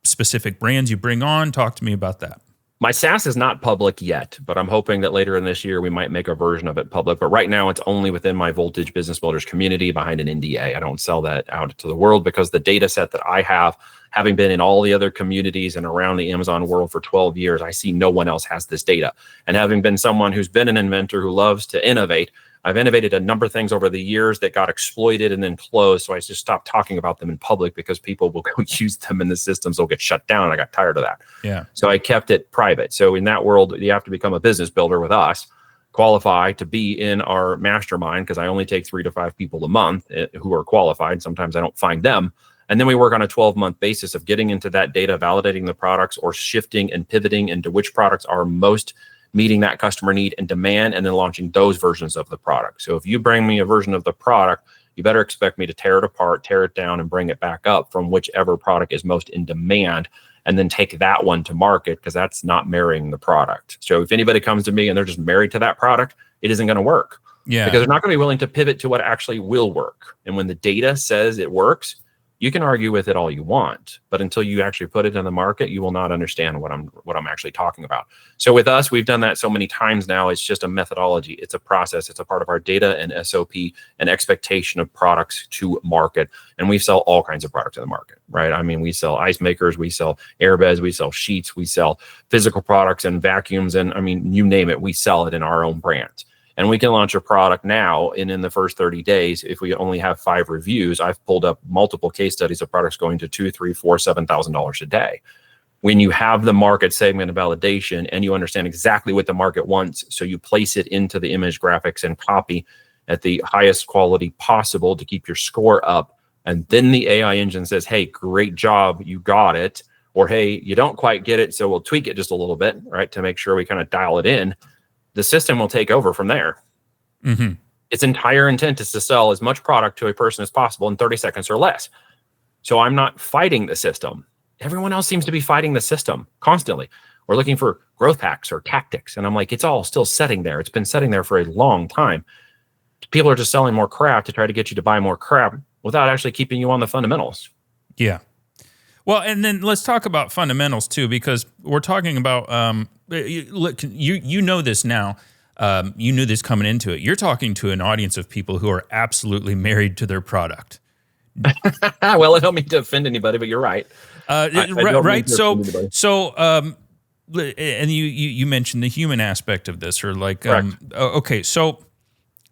specific brands you bring on? Talk to me about that. My SaaS is not public yet, but I'm hoping that later in this year, we might make a version of it public. But right now, it's only within my Voltage Business Builders community behind an NDA. I don't sell that out to the world because the data set that I have, having been in all the other communities and around the Amazon world for 12 years, I see no one else has this data. And having been someone who's been an inventor who loves to innovate, I've innovated a number of things over the years that got exploited and then closed. So I just stopped talking about them in public because people will go use them and the systems will get shut down. And I got tired of that. Yeah. So I kept it private. So in that world, you have to become a business builder with us, qualify to be in our mastermind, because I only take 3 to 5 people a month who are qualified. Sometimes I don't find them. And then we work on a 12-month basis of getting into that data, validating the products or shifting and pivoting into which products are most meeting that customer need and demand, and then launching those versions of the product. So if you bring me a version of the product, you better expect me to tear it apart, tear it down, and bring it back up from whichever product is most in demand, and then take that one to market, because that's not marrying the product. So if anybody comes to me and they're just married to that product, it isn't going to work. Yeah. Because they're not going to be willing to pivot to what actually will work. And when the data says it works, you can argue with it all you want, but until you actually put it in the market, you will not understand what I'm actually talking about. So with us, we've done that so many times now. It's just a methodology. It's a process. It's a part of our data and SOP and expectation of products to market. And we sell all kinds of products in the market, right? I mean, we sell ice makers, we sell airbeds, we sell sheets, we sell physical products and vacuums. And I mean, you name it, we sell it in our own brand. And we can launch a product now, and in the first 30 days, if we only have 5 reviews, I've pulled up multiple case studies of products going to $2,000, $3,000, $4,000, $7,000 a day. When you have the market segment of validation and you understand exactly what the market wants, so you place it into the image graphics and copy at the highest quality possible to keep your score up, and then the AI engine says, hey, great job, you got it, or hey, you don't quite get it, so we'll tweak it just a little bit, right, to make sure we kind of dial it in. The system will take over from there. Mm-hmm. Its entire intent is to sell as much product to a person as possible in 30 seconds or less. So I'm not fighting the system. Everyone else seems to be fighting the system constantly. We're looking for growth hacks or tactics. And I'm like, it's all still sitting there. It's been sitting there for a long time. People are just selling more crap to try to get you to buy more crap without actually keeping you on the fundamentals. Yeah. Well, and then let's talk about fundamentals too, because we're talking about, you know this now, you knew this coming into it. You're talking to an audience of people who are absolutely married to their product. Well, I don't mean to offend anybody, but you're right. Right. So and you mentioned the human aspect of this, or like, Correct. okay, so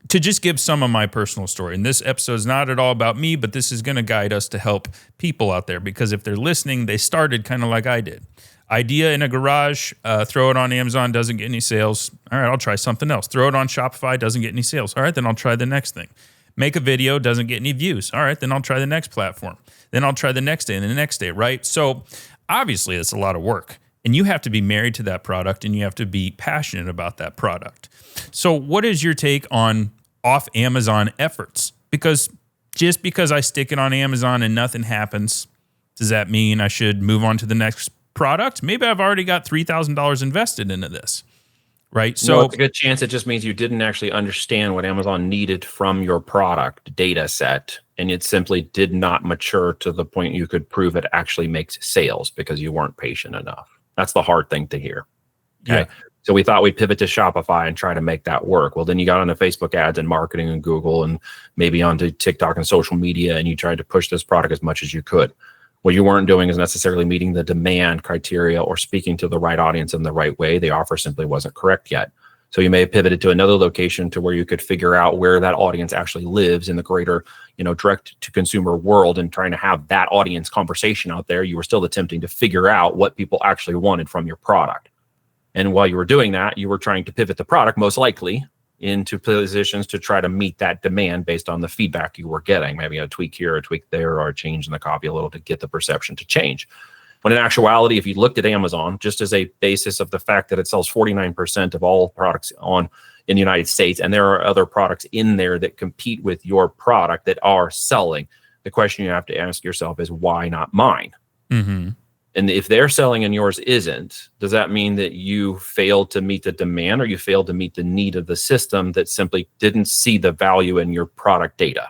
to just give some of my personal story, and this episode is not at all about me, but this is going to guide us to help people out there, because if they're listening, they started kind of like I did. Idea in a garage, throw it on Amazon, doesn't get any sales. All right, I'll try something else. Throw it on Shopify, doesn't get any sales. All right, then I'll try the next thing. Make a video, doesn't get any views. All right, then I'll try the next platform. Then I'll try the next day and the next day, right? So obviously it's a lot of work, and you have to be married to that product, and you have to be passionate about that product. So what is your take on off Amazon efforts? Because just because I stick it on Amazon and nothing happens, does that mean I should move on to the next product? Maybe I've already got $3,000 invested into this, right? So it's a good chance it just means you didn't actually understand what Amazon needed from your product data set, and it simply did not mature to the point you could prove it actually makes sales because you weren't patient enough. That's the hard thing to hear. Okay. Yeah. So we thought we'd pivot to Shopify and try to make that work. Well, then you got onto Facebook ads and marketing and Google, and maybe onto TikTok and social media, and you tried to push this product as much as you could. What you weren't doing is necessarily meeting the demand criteria or speaking to the right audience in the right way. The offer simply wasn't correct yet. So you may have pivoted to another location to where you could figure out where that audience actually lives in the greater, direct to consumer world, and trying to have that audience conversation out there. You were still attempting to figure out what people actually wanted from your product. And while you were doing that, you were trying to pivot the product, most likely, into positions to try to meet that demand based on the feedback you were getting. Maybe a tweak here, a tweak there, or a change in the copy a little to get the perception to change. When in actuality, if you looked at Amazon, just as a basis of the fact that it sells 49% of all products in the United States, and there are other products in there that compete with your product that are selling, the question you have to ask yourself is, why not mine? Mm-hmm. And if they're selling and yours isn't, does that mean that you failed to meet the demand, or you failed to meet the need of the system that simply didn't see the value in your product data?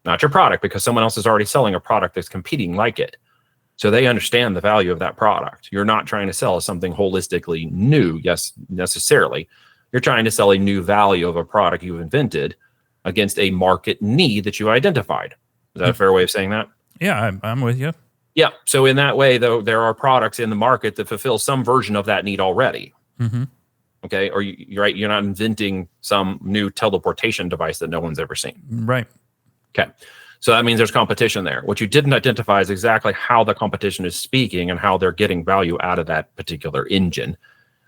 Not your product, because someone else is already selling a product that's competing like it. So they understand the value of that product. You're not trying to sell something holistically new, yes, necessarily. You're trying to sell a new value of a product you've invented against a market need that you identified. Is that a fair way of saying that? Yeah, I'm with you. Yeah. So in that way, though, there are products in the market that fulfill some version of that need already. Mm-hmm. Okay. Or you're right. You're not inventing some new teleportation device that no one's ever seen. Right. Okay. So that means there's competition there. What you didn't identify is exactly how the competition is speaking and how they're getting value out of that particular engine,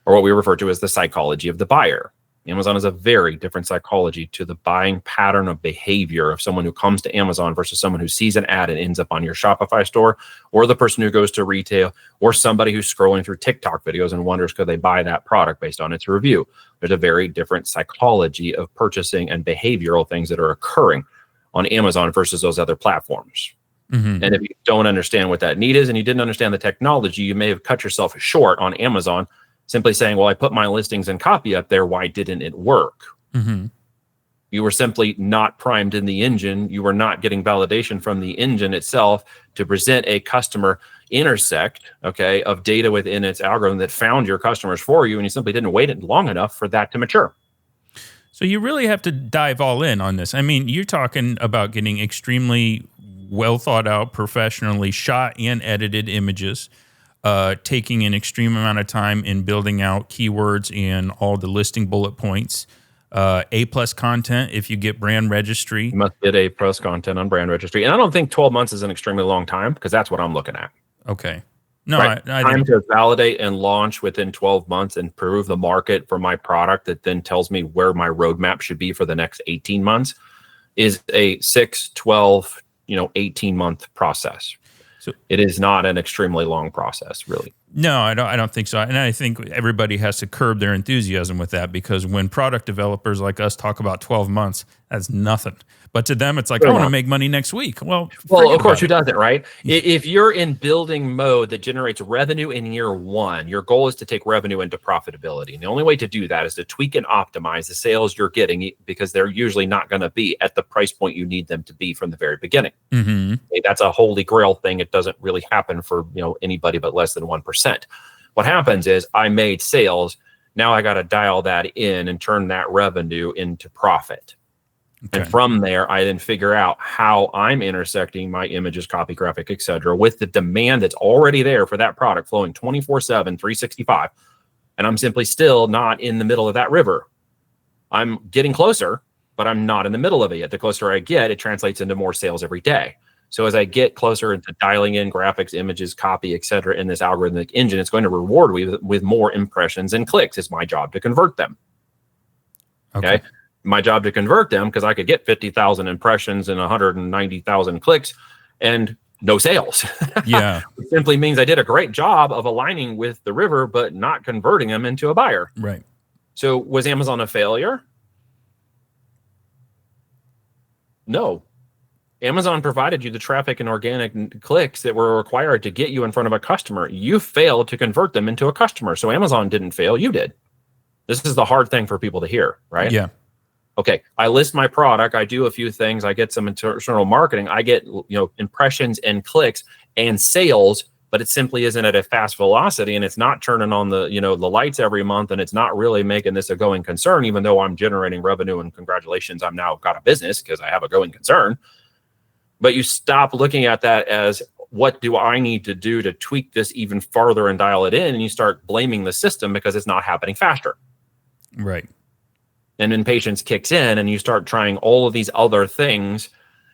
or what we refer to as the psychology of the buyer. Amazon is a very different psychology to the buying pattern of behavior of someone who comes to Amazon versus someone who sees an ad and ends up on your Shopify store, or the person who goes to retail, or somebody who's scrolling through TikTok videos and wonders, could they buy that product based on its review? There's a very different psychology of purchasing and behavioral things that are occurring on Amazon versus those other platforms. Mm-hmm. And if you don't understand what that need is, and you didn't understand the technology, you may have cut yourself short on Amazon simply saying, well, I put my listings and copy up there. Why didn't it work? Mm-hmm. You were simply not primed in the engine. You were not getting validation from the engine itself to present a customer intersect, of data within its algorithm that found your customers for you. And you simply didn't wait long enough for that to mature. So you really have to dive all in on this. I mean, you're talking about getting extremely well thought out, professionally shot and edited images, taking an extreme amount of time in building out keywords and all the listing bullet points, A+ content if you get brand registry. You must get A+ content on brand registry. And I don't think 12 months is an extremely long time, because that's what I'm looking at. Okay. No, right? I Time think to validate and launch within 12 months and prove the market for my product that then tells me where my roadmap should be for the next 18 months is a 6, 12, 18-month process. So it is not an extremely long process, really. No, I don't think so. And I think everybody has to curb their enthusiasm with that, because when product developers like us talk about 12 months, that's nothing. But to them, it's like, I want to make money next week. Well, of course, who doesn't, right? If you're in building mode that generates revenue in year one, your goal is to take revenue into profitability. And the only way to do that is to tweak and optimize the sales you're getting, because they're usually not going to be at the price point you need them to be from the very beginning. Mm-hmm. Okay, that's a holy grail thing. It doesn't really happen for anybody but less than 1%. What happens is I made sales. Now I got to dial that in and turn that revenue into profit. And from there, I then figure out how I'm intersecting my images, copy, graphic, etc., with the demand that's already there for that product flowing 24/7, 365. And I'm simply still not in the middle of that river. I'm getting closer, but I'm not in the middle of it yet. The closer I get, it translates into more sales every day. So as I get closer into dialing in graphics, images, copy, etc., in this algorithmic engine, it's going to reward me with more impressions and clicks. It's my job to convert them. Okay. My job to convert them, because I could get 50,000 impressions and 190,000 clicks and no sales. Yeah. It simply means I did a great job of aligning with the river, but not converting them into a buyer. Right. So was Amazon a failure? No. Amazon provided you the traffic and organic clicks that were required to get you in front of a customer. You failed to convert them into a customer. So Amazon didn't fail. You did. This is the hard thing for people to hear, right? Yeah. Okay, I list my product, I do a few things, I get some internal marketing, I get impressions and clicks and sales, but it simply isn't at a fast velocity, and it's not turning on the the lights every month, and it's not really making this a going concern, even though I'm generating revenue, and congratulations, I'm now got a business because I have a going concern. But you stop looking at that as, what do I need to do to tweak this even farther and dial it in, and you start blaming the system because it's not happening faster. Right. And impatience kicks in, and you start trying all of these other things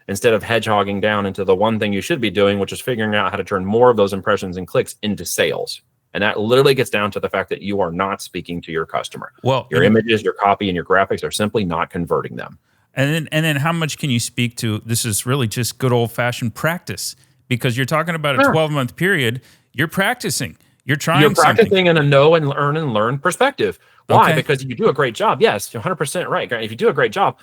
instead of hedgehogging down into the one thing you should be doing, which is figuring out how to turn more of those impressions and clicks into sales. And that literally gets down to the fact that you are not speaking to your customer. Well, your images, your copy, and your graphics are simply not converting them. And then how much can you speak to, this is really just good old-fashioned practice, because you're talking about a 12-month period. You're practicing. You're trying You're practicing something. in a know and learn perspective. Why? Because you do a great job. Yes, you're 100% right. If you do a great job,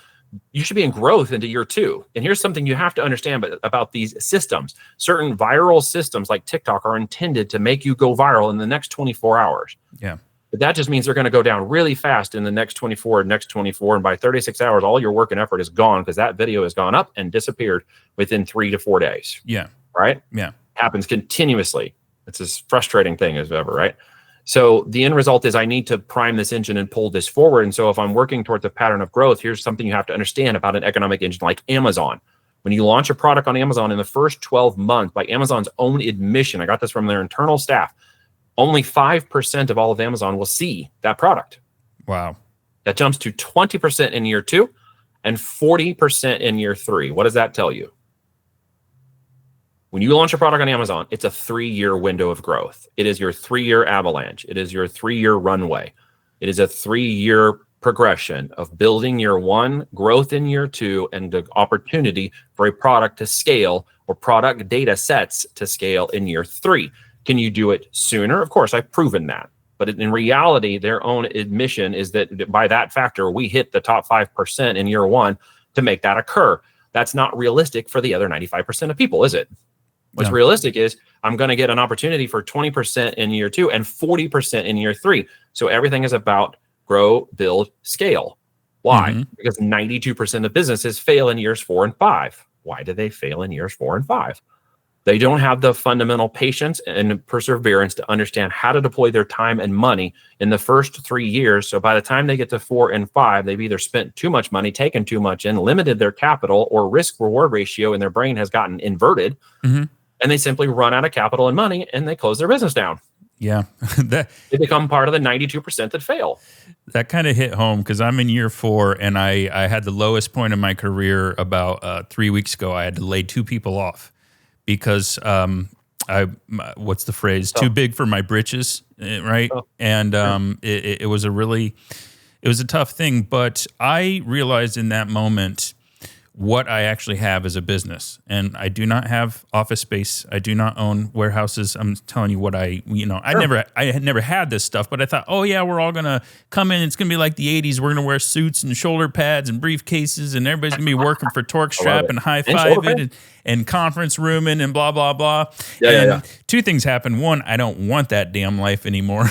you should be in growth into year 2. And here's something you have to understand about these systems. Certain viral systems like TikTok are intended to make you go viral in the next 24 hours. Yeah. But that just means they're going to go down really fast in the next 24, and by 36 hours, all your work and effort is gone, because that video has gone up and disappeared within 3 to 4 days. Yeah. Right? Yeah. Happens continuously. It's as frustrating thing as ever, right? So the end result is I need to prime this engine and pull this forward. And so if I'm working towards a pattern of growth, here's something you have to understand about an economic engine like Amazon. When you launch a product on Amazon, in the first 12 months, by Amazon's own admission, I got this from their internal staff, only 5% of all of Amazon will see that product. Wow. That jumps to 20% in year 2 and 40% in year 3. What does that tell you? When you launch a product on Amazon, it's a 3-year window of growth. It is your 3-year avalanche. It is your 3-year runway. It is a 3-year progression of building year 1, growth in year 2, and the opportunity for a product to scale, or product data sets to scale in year 3. Can you do it sooner? Of course, I've proven that. But in reality, their own admission is that by that factor, we hit the top 5% in year 1 to make that occur. That's not realistic for the other 95% of people, is it? What's realistic is I'm going to get an opportunity for 20% in year 2 and 40% in year 3. So everything is about grow, build, scale. Why? Because 92% of businesses fail in years 4 and 5. Why do they fail in years 4 and 5? They don't have the fundamental patience and perseverance to understand how to deploy their time and money in the first 3 years. So by the time they get to 4 and 5, they've either spent too much money, taken too much in, limited their capital, or risk-reward ratio in their brain has gotten inverted. And they simply run out of capital and money, and they close their business down. Yeah. They become part of the 92% that fail. That kind of hit home, because I'm in year 4, and I had the lowest point in my career about 3 weeks ago. I had to lay 2 people off because what's the phrase? Too big for my britches, right? And it was a tough thing. But I realized in that moment what I actually have as a business. And I do not have office space. I do not own warehouses. I'm telling you what I had never had this stuff, but I thought, oh yeah, we're all going to come in. It's going to be like the 80s. We're going to wear suits and shoulder pads and briefcases, and everybody's going to be working for Torque Strap and high fiving and conference rooming and blah, blah, blah. Two things happen. One, I don't want that damn life anymore.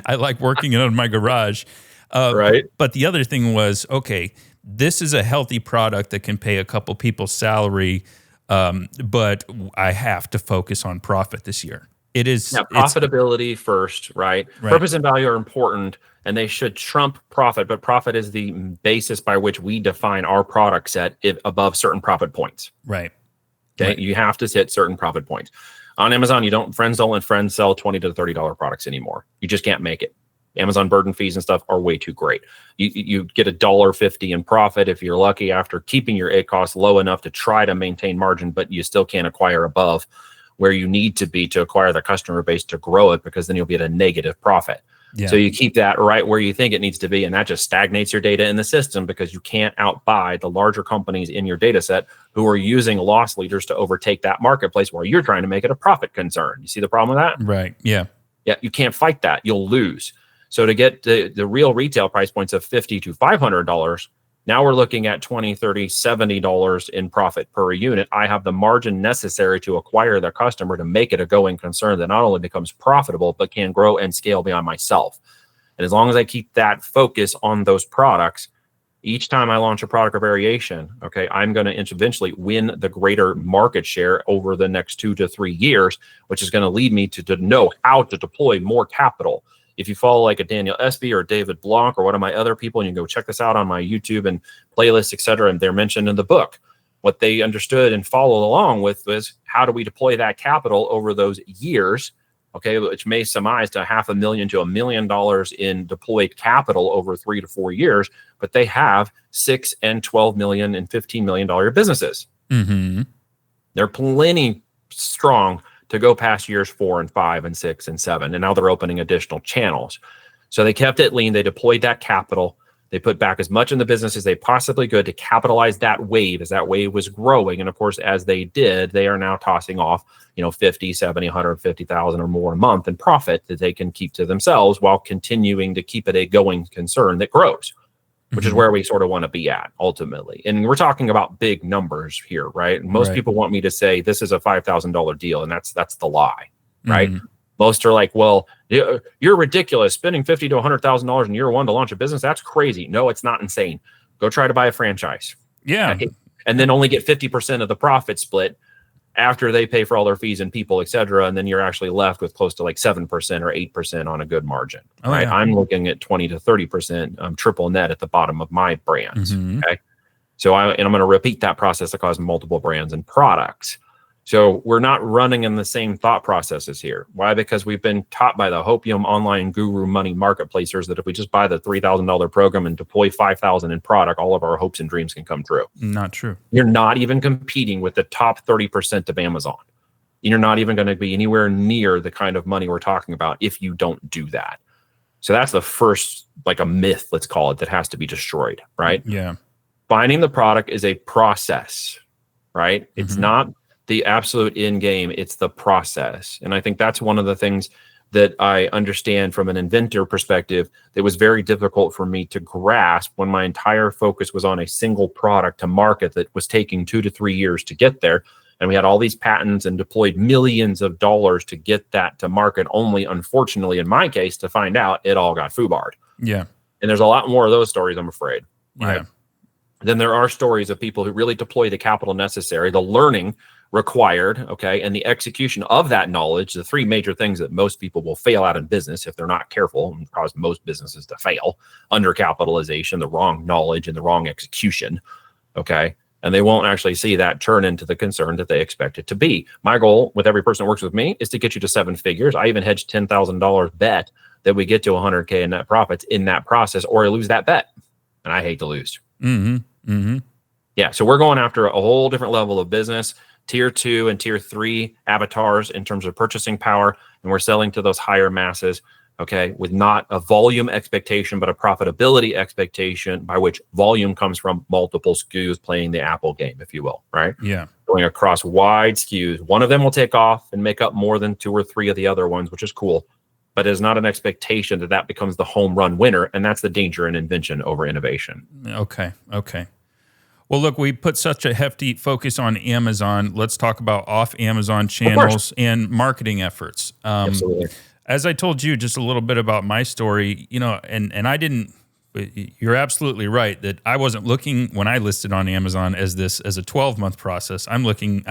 I like working in my garage. But the other thing was, okay, this is a healthy product that can pay a couple people's salary, but I have to focus on profit this year. It is. Yeah, profitability first, right? Right. Purpose and value are important, and they should trump profit, but profit is the basis by which we define our product set if above certain profit points. Right. Okay. Right. You have to hit certain profit points. On Amazon, friends don't let friends sell $20 to $30 products anymore. You just can't make it. Amazon burden fees and stuff are way too great. You get $1.50 in profit if you're lucky after keeping your A costs low enough to try to maintain margin, but you still can't acquire above where you need to be to acquire the customer base to grow it, because then you'll be at a negative profit. Yeah. So you keep that right where you think it needs to be, and that just stagnates your data in the system because you can't outbuy the larger companies in your data set who are using loss leaders to overtake that marketplace while you're trying to make it a profit concern. You see the problem with that? Right. Yeah. Yeah, you can't fight that. You'll lose. So to get the real retail price points of $50 to $500, now we're looking at $20, $30, $70 in profit per unit. I have the margin necessary to acquire the customer to make it a going concern that not only becomes profitable, but can grow and scale beyond myself. And as long as I keep that focus on those products, each time I launch a product or variation, okay, I'm going to eventually win the greater market share over the next 2 to 3 years, which is going to lead me to know how to deploy more capital. If you follow like a Daniel Espy or David Blanc or one of my other people, and you can go check this out on my YouTube and playlists, et cetera, and they're mentioned in the book, what they understood and followed along with was how do we deploy that capital over those years, okay, which may surmise to $500,000 to $1 million in deployed capital over 3 to 4 years, but they have $6 and $12 million and $15 million businesses. Mm-hmm. They're plenty strong to go past years 4 and 5 and 6 and 7. And now they're opening additional channels. So they kept it lean. They deployed that capital. They put back as much in the business as they possibly could to capitalize that wave as that wave was growing. And of course, as they did, they are now tossing off, 50, 70, 150,000 or more a month in profit that they can keep to themselves while continuing to keep it a going concern that grows, which is where we sort of want to be at ultimately. And we're talking about big numbers here, right? Most people want me to say this is a $5,000 deal, and that's the lie, right? Most are like, well, you're ridiculous spending $50,000 to $100,000 in year one to launch a business. That's crazy. No, it's not insane. Go try to buy a franchise. Yeah. Okay? And then only get 50% of the profit split after they pay for all their fees and people, et cetera. And then you're actually left with close to like 7% or 8% on a good margin, right? Yeah. I'm looking at 20 to 30% triple net at the bottom of my brands. Okay. So I'm going to repeat that process across multiple brands and products. So we're not running in the same thought processes here. Why? Because we've been taught by the hopium online guru money marketplacers that if we just buy the $3,000 program and deploy $5,000 in product, all of our hopes and dreams can come true. Not true. You're not even competing with the top 30% of Amazon. You're not even going to be anywhere near the kind of money we're talking about if you don't do that. So that's the first, like a myth, let's call it, that has to be destroyed, right? Yeah. Finding the product is a process, right? It's not the absolute end game, it's the process. And I think that's one of the things that I understand from an inventor perspective that was very difficult for me to grasp when my entire focus was on a single product to market that was taking 2 to 3 years to get there. And we had all these patents and deployed millions of dollars to get that to market, only unfortunately in my case to find out it all got foobarred. Yeah. And there's a lot more of those stories, I'm afraid. Right? Yeah. Then there are stories of people who really deploy the capital necessary, the learning required, okay, and the execution of that knowledge, the 3 major things that most people will fail at in business if they're not careful and cause most businesses to fail: undercapitalization, the wrong knowledge, and the wrong execution, okay? And they won't actually see that turn into the concern that they expect it to be. My goal with every person that works with me is to get you to 7 figures. I even hedged $10,000 bet that we get to 100K in net profits in that process, or I lose that bet. And I hate to lose. Yeah, so we're going after a whole different level of business, tier 2 and tier 3 avatars in terms of purchasing power. And we're selling to those higher masses, okay, with not a volume expectation, but a profitability expectation, by which volume comes from multiple SKUs playing the Apple game, if you will, right? Yeah. Going across wide SKUs. One of them will take off and make up more than 2 or 3 of the other ones, which is cool. But it's not an expectation that that becomes the home run winner. And that's the danger in invention over innovation. Okay. Well, look, we put such a hefty focus on Amazon. Let's talk about off Amazon channels and marketing efforts. Absolutely. As I told you just a little bit about my story, and I didn't You're absolutely right that I wasn't looking when I listed on Amazon as a 12-month process. I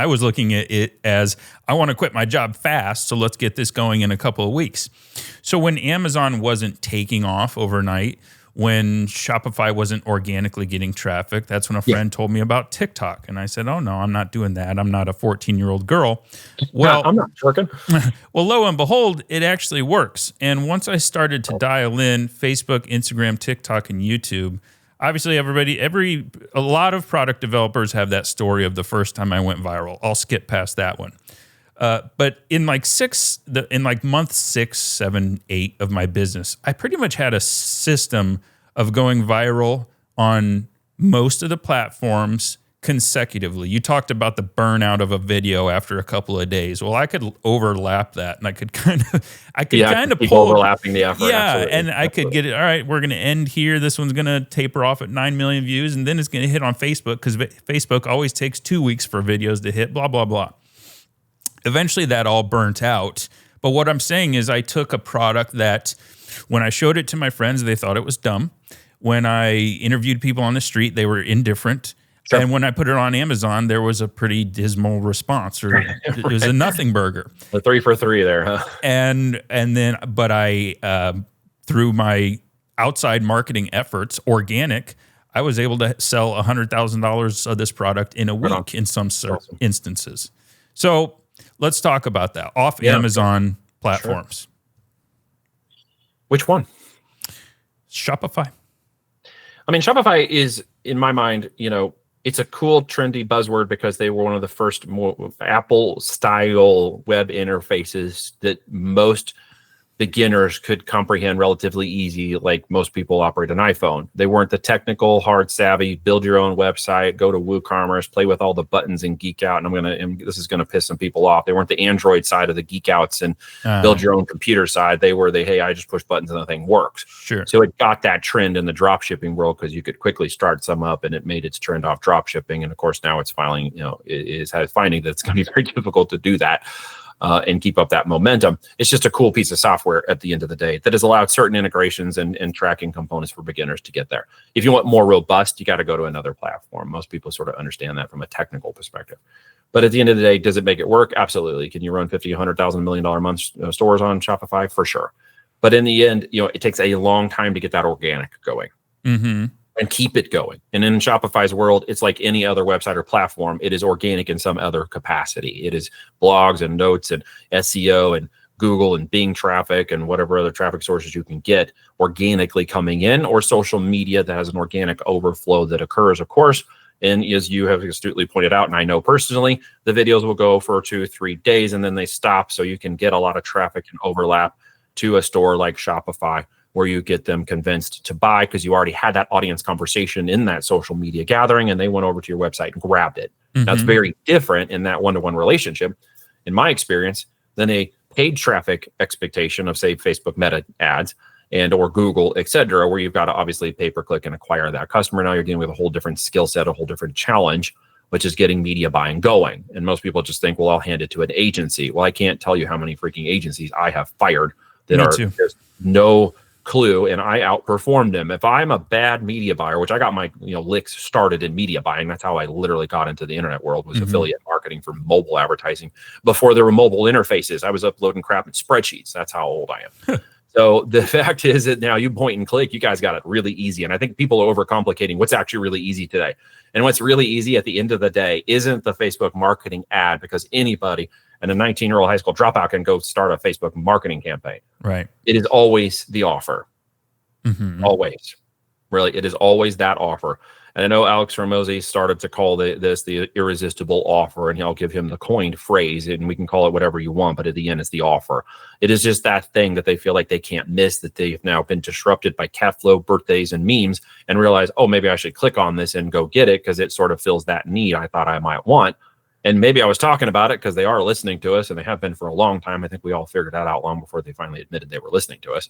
was looking at it as I want to quit my job fast, so let's get this going in a couple of weeks. So when Amazon wasn't taking off overnight, when Shopify wasn't organically getting traffic, that's when a friend told me about TikTok. And I said, oh, no, I'm not doing that. I'm not a 14-year-old girl. Well, I'm not working. Well, lo and behold, it actually works. And once I started to dial in Facebook, Instagram, TikTok, and YouTube, obviously a lot of product developers have that story of the first time I went viral. I'll skip past that one. But in month 6, 7, 8 of my business, I pretty much had a system of going viral on most of the platforms consecutively. You talked about the burnout of a video after a couple of days. Well, I could overlap that, and I could kind of keep pull overlapping the effort. Yeah, absolutely. and I could get it. All right, we're going to end here. This one's going to taper off at 9 million views, and then it's going to hit on Facebook because Facebook always takes 2 weeks for videos to hit. Blah blah blah. Eventually, that all burnt out. But what I'm saying is I took a product that when I showed it to my friends, they thought it was dumb. When I interviewed people on the street, they were indifferent. Sure. And when I put it on Amazon, there was a pretty dismal response, or it was a nothing burger. The 3 for 3 there, huh? But I, through my outside marketing efforts, organic, I was able to sell $100,000 of this product in a week in some instances. So let's talk about that. Amazon platforms. Sure. Which one? Shopify. I mean, Shopify is, in my mind, it's a cool, trendy buzzword because they were one of the first more Apple-style web interfaces that most beginners could comprehend relatively easy, like most people operate an iPhone. They weren't the technical, hard savvy, build your own website, go to WooCommerce, play with all the buttons and geek out. And this is going to piss some people off. They weren't the Android side of the geek outs and build your own computer side. They were hey, I just push buttons and the thing works. Sure. So it got that trend in the drop shipping world because you could quickly start some up, and it made its trend off drop shipping. And of course, now it's finding that it's going to be very difficult to do that. And keep up that momentum. It's just a cool piece of software at the end of the day that has allowed certain integrations and tracking components for beginners to get there. If you want more robust, you got to go to another platform. Most people sort of understand that from a technical perspective. But at the end of the day, does it make it work? Absolutely. Can you run $50, $100,000, $1 million a month stores on Shopify? For sure. But in the end, it takes a long time to get that organic going. Mm-hmm. And keep it going. And in Shopify's world, it's like any other website or platform. It is organic in some other capacity. It is blogs and notes and SEO and Google and Bing traffic and whatever other traffic sources you can get organically coming in, or social media that has an organic overflow that occurs, of course. And as you have astutely pointed out, and I know personally, the videos will go for 2 or 3 days and then they stop. So you can get a lot of traffic and overlap to a store like Shopify, where you get them convinced to buy because you already had that audience conversation in that social media gathering, and they went over to your website and grabbed it. Mm-hmm. That's very different in that one-to-one relationship, in my experience, than a paid traffic expectation of, say, Facebook Meta ads and or Google, et cetera, where you've got to obviously pay-per-click and acquire that customer. Now you're dealing with a whole different skill set, a whole different challenge, which is getting media buying going. And most people just think, well, I'll hand it to an agency. Well, I can't tell you how many freaking agencies I have fired that there's no clue, and I outperformed them. If I'm a bad media buyer, which I got my licks started in media buying, that's how I literally got into the internet world, was affiliate marketing for mobile advertising. Before there were mobile interfaces, I was uploading crap in spreadsheets. That's how old I am. So the fact is that now you point and click, you guys got it really easy. And I think people are overcomplicating what's actually really easy today. And what's really easy at the end of the day isn't the Facebook marketing ad, because anybody and a 19-year-old high school dropout can go start a Facebook marketing campaign. Right. It is always the offer. Mm-hmm. Always. Really, it is always that offer. And I know Alex Hormozi started to call this the irresistible offer, and I'll give him the coined phrase, and we can call it whatever you want, but at the end, it's the offer. It is just that thing that they feel like they can't miss, that they've now been disrupted by cat flow, birthdays, and memes, and realize, oh, maybe I should click on this and go get it because it sort of fills that need I thought I might want. And maybe I was talking about it because they are listening to us, and they have been for a long time. I think we all figured that out long before they finally admitted they were listening to us.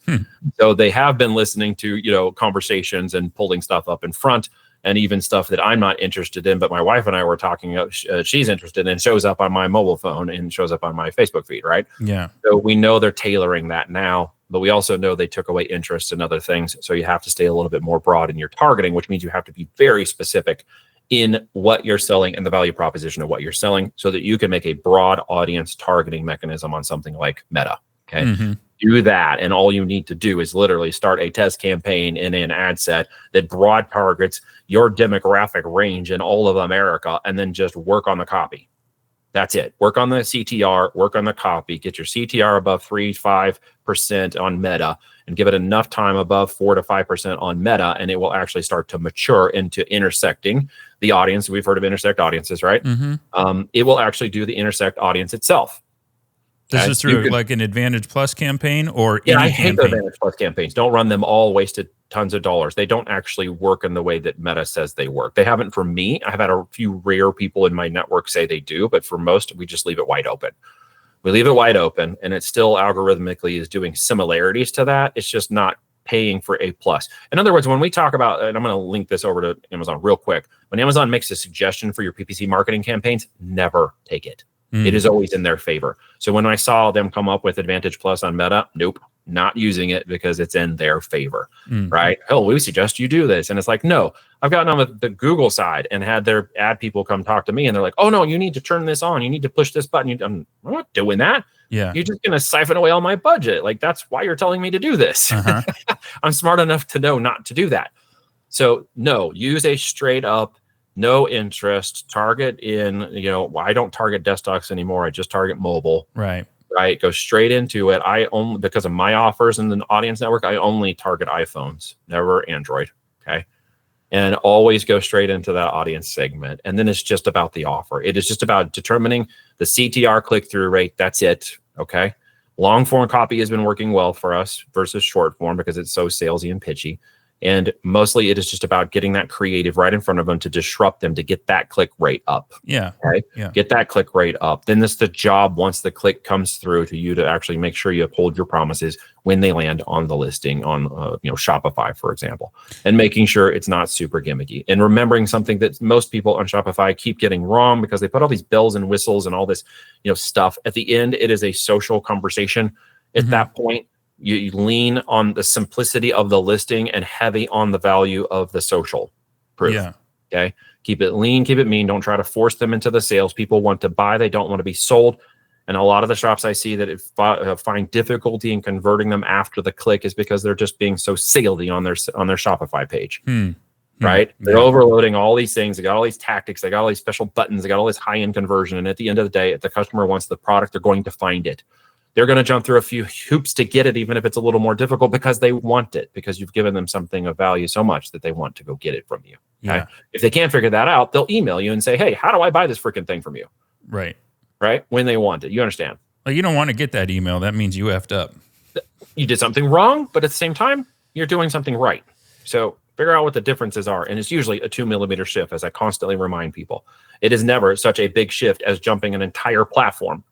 So they have been listening to, conversations and pulling stuff up in front, and even stuff that I'm not interested in, but my wife and I were talking, she's interested in, shows up on my mobile phone and shows up on my Facebook feed, right? Yeah. So we know they're tailoring that now but we also know they took away interest in other things. So you have to stay a little bit more broad in your targeting, which means you have to be very specific in what you're selling and the value proposition of what you're selling so that you can make a broad audience targeting mechanism on something like Meta. Okay. Mm-hmm. Do that. And all you need to do is literally start a test campaign in an ad set that broad targets your demographic range in all of America, and then just work on the copy. That's it. Work on the CTR, work on the copy, get your CTR above 3-5% on Meta, and give it enough time above 4 to 5% on Meta, and it will actually start to mature into intersecting the audience. We've heard of intersect audiences, right? Mm-hmm. It will actually do the intersect audience itself. This is through like an Advantage Plus campaign or yeah, any I hate campaign? the Advantage Plus campaigns. Don't run them all, wasted tons of dollars. They don't actually work in the way that Meta says they work. They haven't for me. I've had a few rare people in my network say they do, but for most, we just leave it wide open. We leave it wide open, and it still algorithmically is doing similarities to that. It's just not paying for A+. In other words, when we talk about, and I'm going to link this over to Amazon real quick, when Amazon makes a suggestion for your PPC marketing campaigns, never take it. It is always in their favor. So when I saw them come up with Advantage Plus on Meta, nope, not using it because it's in their favor, right? Oh, we suggest you do this. And it's like, no, I've gotten on the Google side and had their ad people come talk to me, and they're like, oh, no, you need to turn this on. You need to push this button. I'm not doing that. Yeah. You're just going to siphon away all my budget. Like, that's why you're telling me to do this. I'm smart enough to know not to do that. So no, use a straight up no interest target in, I don't target desktops anymore. I just target mobile. Right. Go straight into it. I only, because of my offers in the audience network, I only target iPhones, never Android. Okay. And always go straight into that audience segment. And then it's just about the offer. It is just about determining the CTR click-through rate. That's it. Okay. Long form copy has been working well for us versus short form because it's so salesy and pitchy. And mostly it is just about getting that creative right in front of them to disrupt them, to get that click rate up. Yeah. Okay. Yeah. Get that click rate up. Then it's the job once the click comes through to you to actually make sure you uphold your promises when they land on the listing on, Shopify, for example, and making sure it's not super gimmicky, and remembering something that most people on Shopify keep getting wrong because they put all these bells and whistles and all this, stuff. At the end, it is a social conversation. At that point, you lean on the simplicity of the listing and heavy on the value of the social proof. Yeah. Okay. Keep it lean, keep it mean. Don't try to force them into the sales. People want to buy. They don't want to be sold. And a lot of the shops I see that find difficulty in converting them after the click is because they're just being so salesy on their Shopify page. Right. They're overloading all these things. They got all these tactics. They got all these special buttons. They got all this high-end conversion. And at the end of the day, if the customer wants the product, they're going to find it. They're going to jump through a few hoops to get it, even if it's a little more difficult, because they want it, because you've given them something of value so much that they want to go get it from you. Okay? Yeah. If they can't figure that out, they'll email you and say, hey, how do I buy this freaking thing from you? Right. Right. When they want it. You understand? Well, you don't want to get that email. That means you effed up. You did something wrong, but at the same time, you're doing something right. So figure out what the differences are. And it's usually a 2 millimeter shift, as I constantly remind people. It is never such a big shift as jumping an entire platform.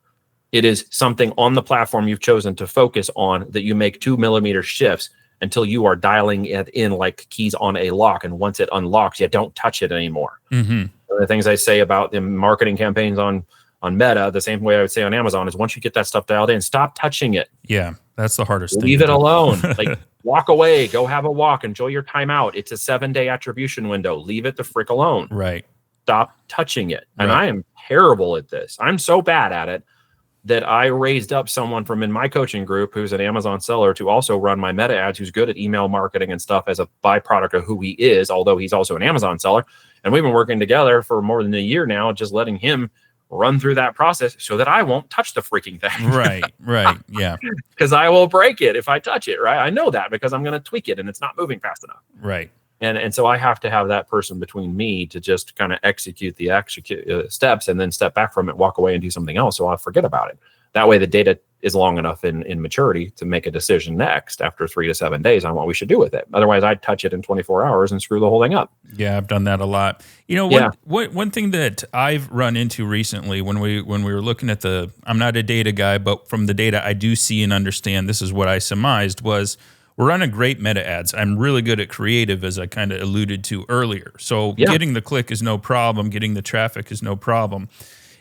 It is something on the platform you've chosen to focus on that you make 2 millimeter shifts until you are dialing it in like keys on a lock. And once it unlocks, you don't touch it anymore. One of the things I say about the marketing campaigns on Meta, the same way I would say on Amazon, is once you get that stuff dialed in, stop touching it. Yeah, that's the hardest thing. Leave it alone. Like, walk away, go have a walk, enjoy your time out. It's a 7-day attribution window. Leave it the frick alone. Right. Stop touching it. And I am terrible at this. I'm so bad at it that I raised up someone from in my coaching group who's an Amazon seller to also run my Meta ads, who's good at email marketing and stuff as a byproduct of who he is, although he's also an Amazon seller. And we've been working together for more than a year now, just letting him run through that process so that I won't touch the freaking thing. Right. Yeah. Because I will break it if I touch it, right? I know that because I'm going to tweak it and it's not moving fast enough. Right. And so I have to have that person between me to just kind of execute the steps and then step back from it, walk away and do something else. So I'll forget about it. That way the data is long enough in maturity to make a decision next after 3 to 7 days on what we should do with it. Otherwise, I'd touch it in 24 hours and screw the whole thing up. Yeah, I've done that a lot. One thing that I've run into recently when we were looking at I'm not a data guy, but from the data I do see and understand, this is what I surmised was, we're running great meta ads. I'm really good at creative, as I kind of alluded to earlier. So getting the click is no problem. Getting the traffic is no problem.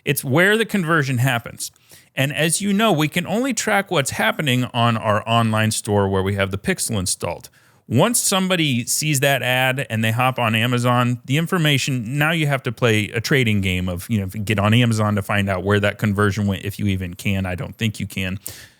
It's where the conversion happens. And as you know, we can only track what's happening on our online store where we have the pixel installed. Once somebody sees that ad and they hop on Amazon, the information, now you have to play a trading game of, get on Amazon to find out where that conversion went, if you even can. I don't think you can.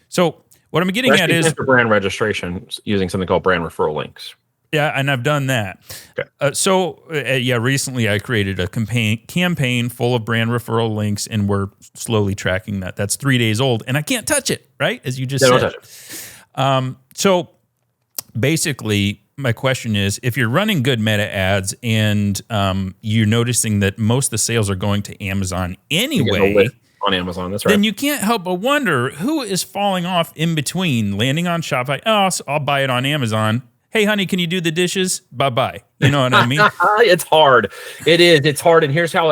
So what I'm getting at is brand registration using something called brand referral links. Yeah, and I've done that. Okay. Recently I created a campaign full of brand referral links, and we're slowly tracking that. That's 3 days old, and I can't touch it, right? As you just said. Don't touch it. So basically, my question is, if you're running good meta ads and you're noticing that most of the sales are going to Amazon anyway, on Amazon, that's right. Then you can't help but wonder who is falling off in between, landing on Shopify. Oh, so I'll buy it on Amazon. Hey, honey, can you do the dishes? Bye-bye. You know what I mean? It's hard. It is. It's hard. And here's how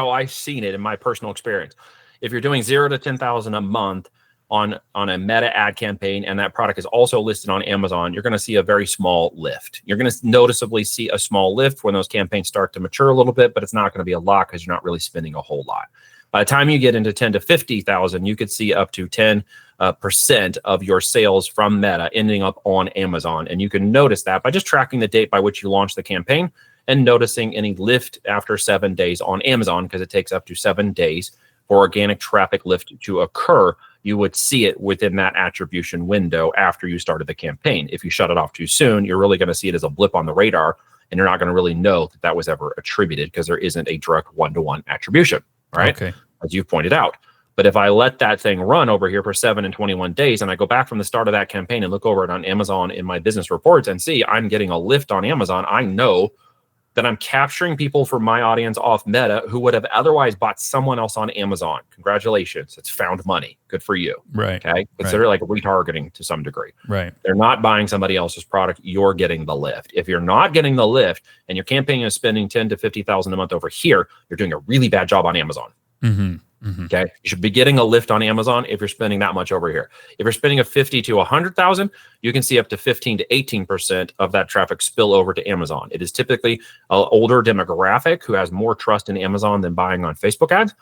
I've seen it in my personal experience. If you're doing 0 to 10,000 a month on a meta ad campaign, and that product is also listed on Amazon, you're going to see a very small lift. You're going to noticeably see a small lift when those campaigns start to mature a little bit, but it's not going to be a lot because you're not really spending a whole lot. By the time you get into 10 to 50,000, you could see up to 10% of your sales from Meta ending up on Amazon. And you can notice that by just tracking the date by which you launched the campaign and noticing any lift after 7 days on Amazon, because it takes up to 7 days for organic traffic lift to occur. You would see it within that attribution window after you started the campaign. If you shut it off too soon, you're really going to see it as a blip on the radar, and you're not going to really know that that was ever attributed because there isn't a direct one-to-one attribution, right? Okay. As you've pointed out. But if I let that thing run over here for 7 and 21 days, and I go back from the start of that campaign and look over it on Amazon in my business reports and see I'm getting a lift on Amazon, I know that I'm capturing people from my audience off Meta who would have otherwise bought someone else on Amazon. Congratulations. It's found money. Good for you. Right. Okay. Consider like retargeting to some degree. Right. They're not buying somebody else's product. You're getting the lift. If you're not getting the lift and your campaign is spending 10 to 50,000 a month over here, you're doing a really bad job on Amazon. Mm-hmm. Mm-hmm. Okay. You should be getting a lift on Amazon if you're spending that much over here. If you're spending a 50 to 100,000, you can see up to 15 to 18% of that traffic spill over to Amazon. It is typically an older demographic who has more trust in Amazon than buying on Facebook ads.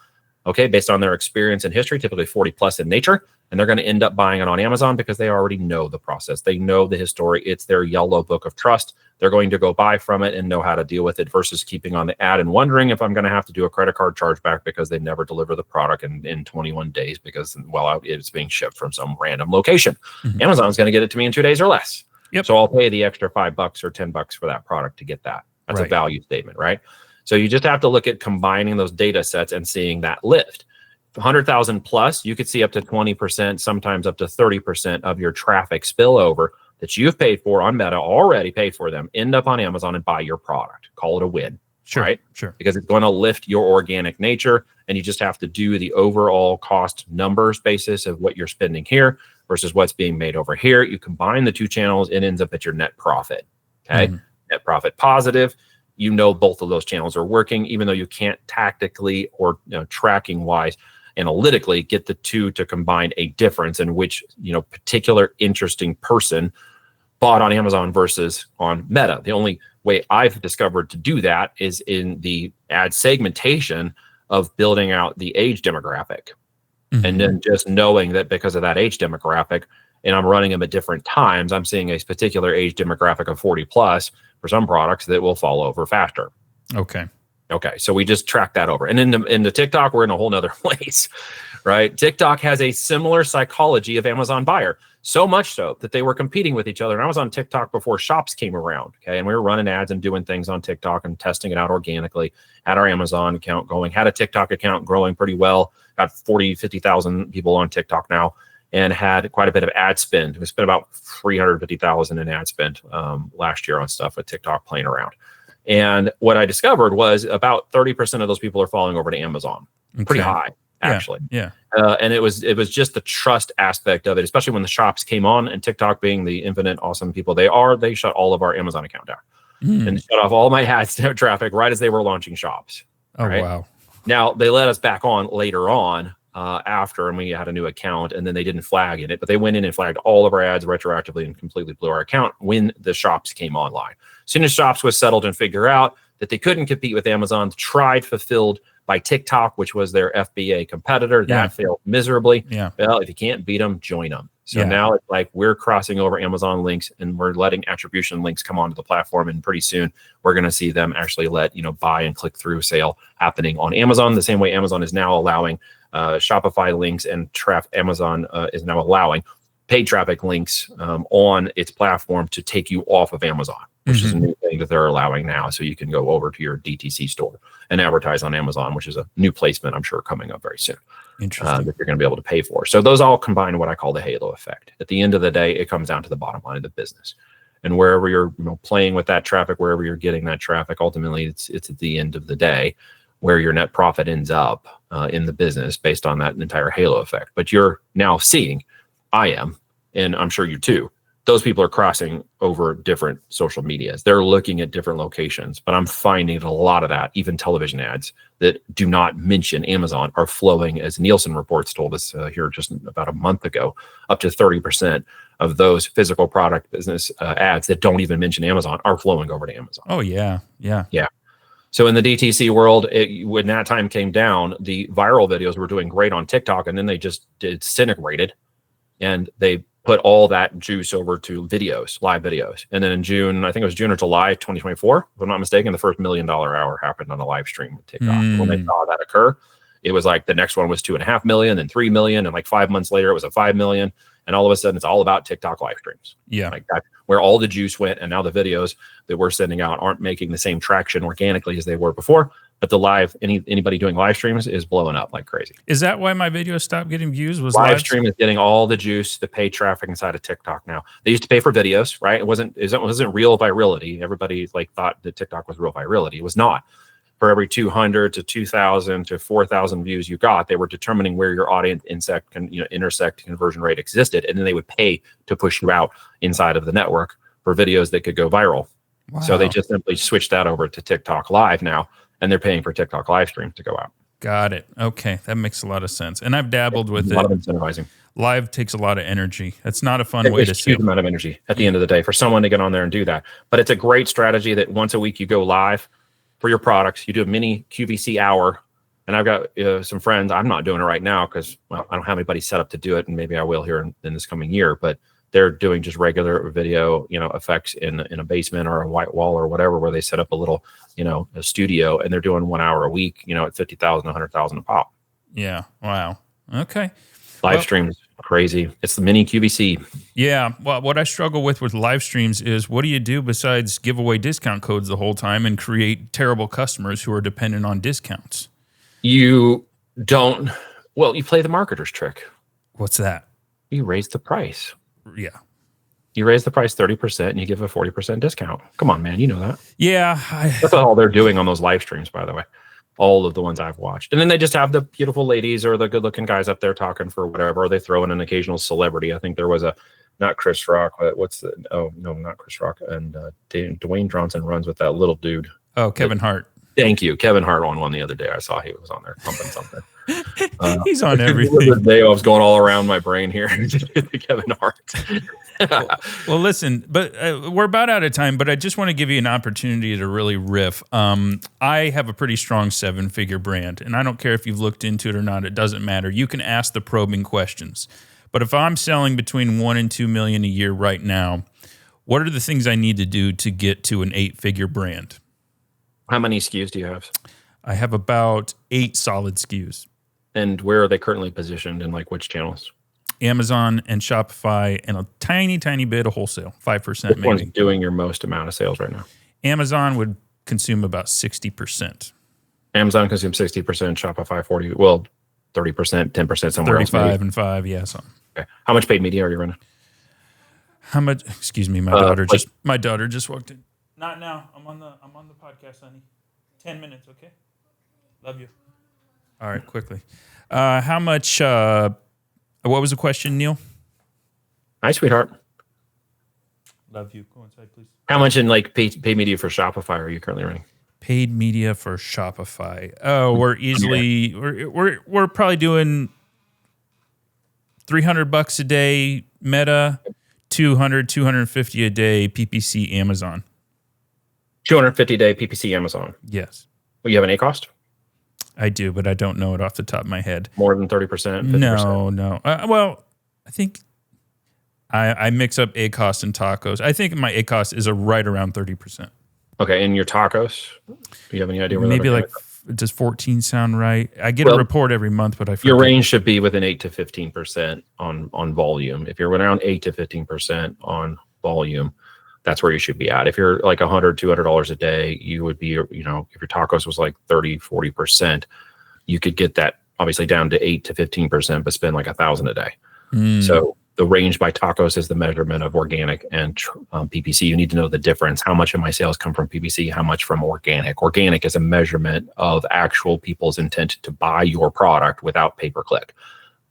Okay. Based on their experience and history, typically 40 plus in nature. And they're going to end up buying it on Amazon because they already know the process. They know the history. It's their yellow book of trust. They're going to go buy from it and know how to deal with it versus keeping on the ad and wondering if I'm going to have to do a credit card chargeback because they never deliver the product in 21 days because, well, it's being shipped from some random location. Mm-hmm. Amazon's going to get it to me in 2 days or less. Yep. So I'll pay the extra $5 or $10 for that product to get that. That's a value statement, right? So you just have to look at combining those data sets and seeing that lift. 100,000 plus, you could see up to 20%, sometimes up to 30% of your traffic spillover that you've paid for on Meta, already paid for them, end up on Amazon and buy your product. Call it a win, right? Sure. Because it's going to lift your organic nature, and you just have to do the overall cost numbers basis of what you're spending here versus what's being made over here. You combine the two channels, it ends up at your net profit, okay? Mm-hmm. Net profit positive. You know both of those channels are working, even though you can't tactically or tracking-wise analytically get the two to combine a difference in which particular interesting person bought on Amazon versus on Meta. The only way I've discovered to do that is in the ad segmentation of building out the age demographic. Mm-hmm. And then just knowing that because of that age demographic, and I'm running them at different times, I'm seeing a particular age demographic of 40 plus for some products that will fall over faster. Okay, so we just track that over. And in the TikTok, we're in a whole nother place, right? TikTok has a similar psychology of Amazon buyer, so much so that they were competing with each other. And I was on TikTok before Shops came around, okay? And we were running ads and doing things on TikTok and testing it out organically, had our Amazon account going, had a TikTok account growing pretty well, got 40, 50,000 people on TikTok now, and had quite a bit of ad spend. We spent about 350,000 in ad spend last year on stuff with TikTok playing around. And what I discovered was about 30% of those people are falling over to Amazon. Okay. Pretty high, actually. Yeah. And it was just the trust aspect of it, especially when the shops came on, and TikTok being the infinite awesome people they shut all of our Amazon account down and shut off all my ad traffic right as they were launching shops. Oh, right? Wow. Now, they let us back on later on after, and we had a new account, and then they didn't flag in it, but they went in and flagged all of our ads retroactively and completely blew our account when the shops came online. As soon as shops was settled and figure out that they couldn't compete with Amazon, tried, fulfilled by TikTok, which was their FBA competitor. Yeah. That failed miserably. Yeah. Well, if you can't beat them, join them. So Yeah. now it's like we're crossing over Amazon links and we're letting attribution links come onto the platform. And pretty soon we're going to see them actually let, buy and click through sale happening on Amazon the same way Amazon is now allowing Shopify links, and Amazon is now allowing paid traffic links on its platform to take you off of Amazon, which is a new thing that they're allowing now. So you can go over to your DTC store and advertise on Amazon, which is a new placement, I'm sure, coming up very soon. Interesting. That you're going to be able to pay for. So those all combine what I call the halo effect. At the end of the day, it comes down to the bottom line of the business. And wherever you're playing with that traffic, wherever you're getting that traffic, ultimately it's at the end of the day where your net profit ends up in the business based on that entire halo effect. But you're now seeing, I am, and I'm sure you too, those people are crossing over different social medias. They're looking at different locations, but I'm finding that a lot of that, even television ads that do not mention Amazon, are flowing, as Nielsen reports told us here just about a month ago, up to 30% of those physical product business ads that don't even mention Amazon are flowing over to Amazon. Oh, yeah. Yeah. Yeah. So in the DTC world, when that time came down, the viral videos were doing great on TikTok, and then they just disintegrated, and they put all that juice over to videos, live videos. And then in June, I think it was June or July 2024, if I'm not mistaken, the first $1 million hour happened on a live stream with TikTok. When they saw that occur, it was like the next one was 2.5 million, then 3 million. And like 5 months later, it was a 5 million. And all of a sudden, it's all about TikTok live streams. Yeah. Like that's where all the juice went. And now the videos that we're sending out aren't making the same traction organically as they were before. But the live, anybody doing live streams is blowing up like crazy. Is that why my video stopped getting views? Was live stream is getting all the juice, the paid traffic inside of TikTok now. They used to pay for videos, right? It wasn't real virality. Everybody thought that TikTok was real virality. It was not. For every 200 to 2,000 to 4,000 views you got, they were determining where your audience intersect conversion rate existed, and then they would pay to push you out inside of the network for videos that could go viral. Wow. So they just simply switched that over to TikTok Live now, and they're paying for TikTok live streams to go out. Got it. Okay, that makes a lot of sense. And I've dabbled with it. A lot of incentivizing. Live takes a lot of energy. That's not a fun way to see. A huge amount of energy at the end of the day for someone to get on there and do that. But it's a great strategy that once a week you go live for your products. You do a mini QVC hour. And I've got some friends. I'm not doing it right now because I don't have anybody set up to do it, and maybe I will here in this coming year. But they're doing just regular video, effects in a basement or a white wall or whatever, where they set up a little, a studio, and they're doing 1 hour a week, at 50,000, 100,000 a pop. Yeah. Wow. Okay. Live streams, crazy. It's the mini QVC. Yeah. Well, what I struggle with live streams is, what do you do besides give away discount codes the whole time and create terrible customers who are dependent on discounts? You don't. Well, you play the marketer's trick. What's that? You raise the price. Yeah. You raise the price 30% and you give a 40% discount. Come on, man. You know that. Yeah. That's all they're doing on those live streams, by the way. All of the ones I've watched. And then they just have the beautiful ladies or the good looking guys up there talking for whatever. Or they throw in an occasional celebrity. I think there was not Chris Rock, but not Chris Rock. And Dwayne Johnson runs with that little dude. Oh, Kevin Hart. Thank you. Kevin Hart on one the other day. I saw he was on there pumping something. He's on everything. The day I was going all around my brain here. Kevin Hart. Well, listen, but we're about out of time, but I just want to give you an opportunity to really riff. I have a pretty strong 7-figure brand, and I don't care if you've looked into it or not. It doesn't matter. You can ask the probing questions. But if I'm selling between 1 and 2 million a year right now, what are the things I need to do to get to an 8-figure brand? How many SKUs do you have? I have about 8 solid SKUs. And where are they currently positioned, and like which channels? Amazon and Shopify, and a tiny, tiny bit of wholesale, 5% Which maybe. one's doing your most amount of sales right now? Amazon would consume about 60%. Amazon consumes 60%, Shopify 40%, well, 30%, 10% somewhere 35 else. 35 and 5, yeah. So. Okay. How much paid media are you running? How much? Excuse me, my daughter just walked in. Not now. I'm on the podcast, honey. 10 minutes, okay? Love you. All right, quickly. How much? What was the question, Neil? Hi, sweetheart. Love you. Go inside, please. How much in like paid media for Shopify are you currently running? Paid media for Shopify. Oh, we're probably doing $300 a day Meta, 250 a day PPC Amazon. 250 a day PPC Amazon. Yes. Well, you have an A cost? I do, but I don't know it off the top of my head. More than 30%, 50%? No. Well, I think I mix up ACOS and tacos. I think my ACOS is right around 30%. Okay, and your tacos? Do you have any idea where Maybe that does 14 sound right? I get a report every month, but I forget. Your range should be within 8 to 15% on volume. If you're around 8 to 15% on volume, that's where you should be at. If you're like $100, $200 a day, you would be, if your tacos was like 30, 40%, you could get that obviously down to 8 to 15%, but spend like $1,000 a day. So the range by tacos is the measurement of organic and PPC. You need to know the difference. How much of my sales come from PPC? How much from organic? Organic is a measurement of actual people's intent to buy your product without pay-per-click.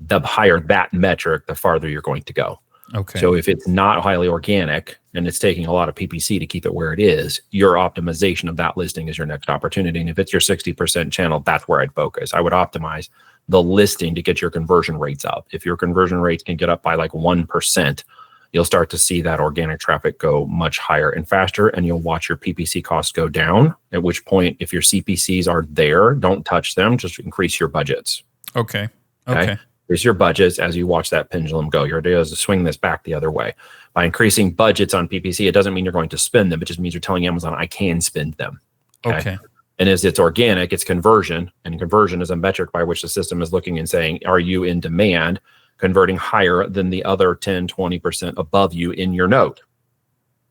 The higher that metric, the farther you're going to go. Okay. So if it's not highly organic and it's taking a lot of PPC to keep it where it is, your optimization of that listing is your next opportunity. And if it's your 60% channel, that's where I'd focus. I would optimize the listing to get your conversion rates up. If your conversion rates can get up by like 1%, you'll start to see that organic traffic go much higher and faster, and you'll watch your PPC costs go down, at which point, if your CPCs are there, don't touch them, just increase your budgets. Okay. Increase your budgets as you watch that pendulum go. Your idea is to swing this back the other way. By increasing budgets on PPC, it doesn't mean you're going to spend them. It just means you're telling Amazon, I can spend them. Okay. And as it's organic, it's conversion. And conversion is a metric by which the system is looking and saying, are you in demand, converting higher than the other 10, 20% above you in your node?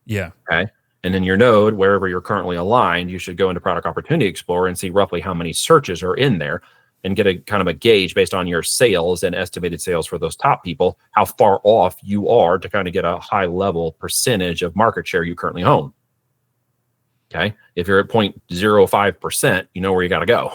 Yeah. Okay. And in your node, wherever you're currently aligned, you should go into Product Opportunity Explorer and see roughly how many searches are in there and get a kind of a gauge based on your sales and estimated sales for those top people, how far off you are to kind of get a high level percentage of market share you currently own. Okay. If you're at 0.05%, you know where you got to go.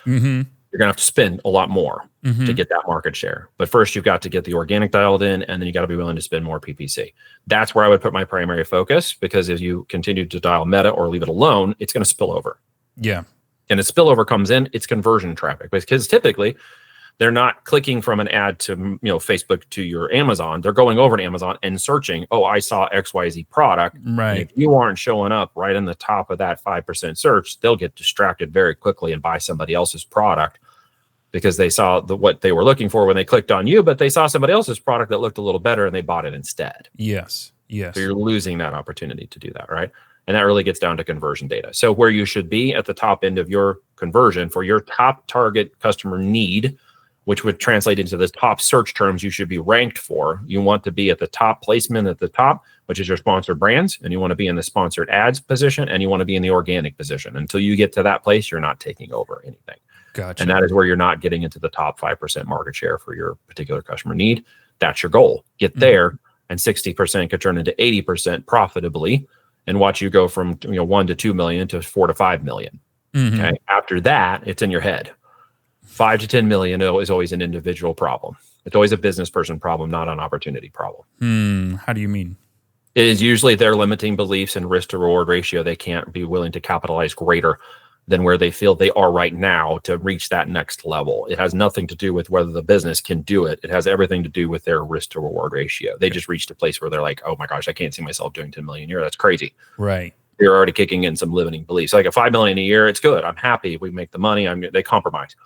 You're going to have to spend a lot more to get that market share. But first, you've got to get the organic dialed in, and then you got to be willing to spend more PPC. That's where I would put my primary focus, because if you continue to dial meta or leave it alone, it's going to spill over. Yeah. And as spillover comes in, it's conversion traffic, because typically they're not clicking from an ad to Facebook to your Amazon. They're going over to Amazon and searching, oh, I saw XYZ product. Right. And if you aren't showing up right in the top of that 5% search, they'll get distracted very quickly and buy somebody else's product because they saw what they were looking for when they clicked on you, but they saw somebody else's product that looked a little better and they bought it instead. Yes. So you're losing that opportunity to do that, right? And that really gets down to conversion data. So where you should be at the top end of your conversion for your top target customer need, which would translate into the top search terms you should be ranked for. You want to be at the top placement at the top, which is your sponsored brands, and you want to be in the sponsored ads position, and you want to be in the organic position. Until you get to that place, you're not taking over anything. Gotcha. And that is where you're not getting into the top 5% market share for your particular customer need. That's your goal. Get there, and 60% could turn into 80% profitably, and watch you go from 1 to 2 million to 4 to 5 million. Okay. After that, it's in your head. 5 to 10 million is always an individual problem. It's always a business person problem, not an opportunity problem. How do you mean? It is usually their limiting beliefs and risk to reward ratio. They can't be willing to capitalize greater than where they feel they are right now to reach that next level. It has nothing to do with whether the business can do it. It has everything to do with their risk to reward ratio. They just reached a place where they're like, oh my gosh, I can't see myself doing 10 million a year. That's crazy. Right. You're already kicking in some limiting beliefs. Like at 5 million a year, it's good. I'm happy. We make the money. They compromise.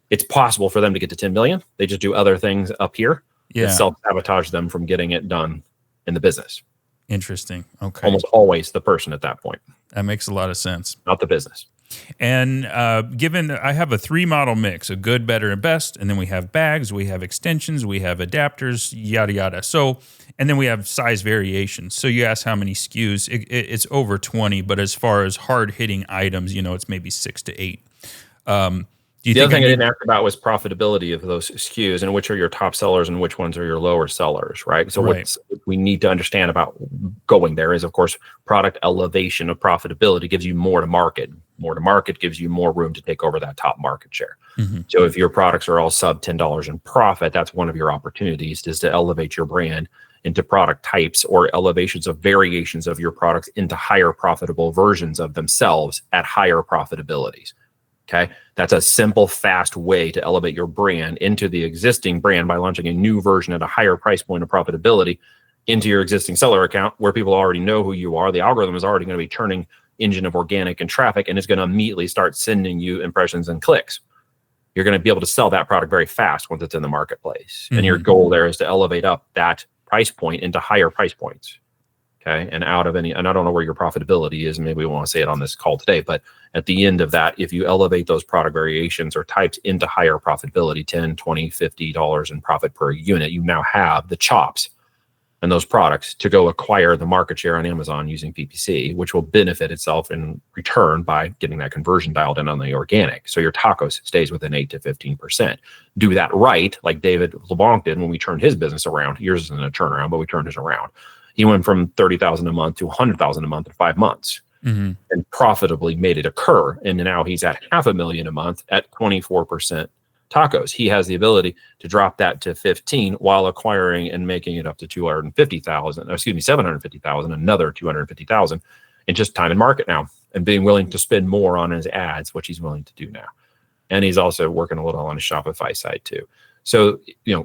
It's possible for them to get to 10 million. They just do other things up here that self-sabotage them from getting it done in the business. Interesting. Okay. Almost always the person at that point. That makes a lot of sense. Not the business. And given I have a 3-model mix, a good, better, and best, and then we have bags, we have extensions, we have adapters, yada, yada. So, and then we have size variations. So you ask how many SKUs, it's over 20, but as far as hard-hitting items, it's maybe 6 to 8. The other thing I didn't ask about was profitability of those SKUs and which are your top sellers and which ones are your lower sellers, right? So what we need to understand about going there is, of course, product elevation of profitability gives you more to market. More to market gives you more room to take over that top market share. So if your products are all sub $10 in profit, that's one of your opportunities, is to elevate your brand into product types or elevations of variations of your products into higher profitable versions of themselves at higher profitabilities. Okay, that's a simple, fast way to elevate your brand into the existing brand by launching a new version at a higher price point of profitability into your existing seller account where people already know who you are. The algorithm is already going to be turning engine of organic and traffic, and it's going to immediately start sending you impressions and clicks. you're going to be able to sell that product very fast once it's in the marketplace. And your goal there is to elevate up that price point into higher price points. Okay. And out of any, and I don't know where your profitability is, and maybe we won't say it on this call today, but at the end of that, if you elevate those product variations or types into higher profitability, $10, $20, $50 in profit per unit, you now have the chops and those products to go acquire the market share on Amazon using PPC, which will benefit itself in return by getting that conversion dialed in on the organic. So your tacos stays within 8 to 15%. Do that right, like David LeBlanc did when we turned his business around. Yours isn't a turnaround, but we turned his around. He went from 30,000 a month to 100,000 a month in 5 months and profitably made it occur. And now he's at $500,000 a month at 24% tacos. He has the ability to drop that to 15 while acquiring and making it up to 750,000, another 250,000 in just time and market now, and being willing to spend more on his ads, which he's willing to do now. And he's also working a little on his Shopify side too. So,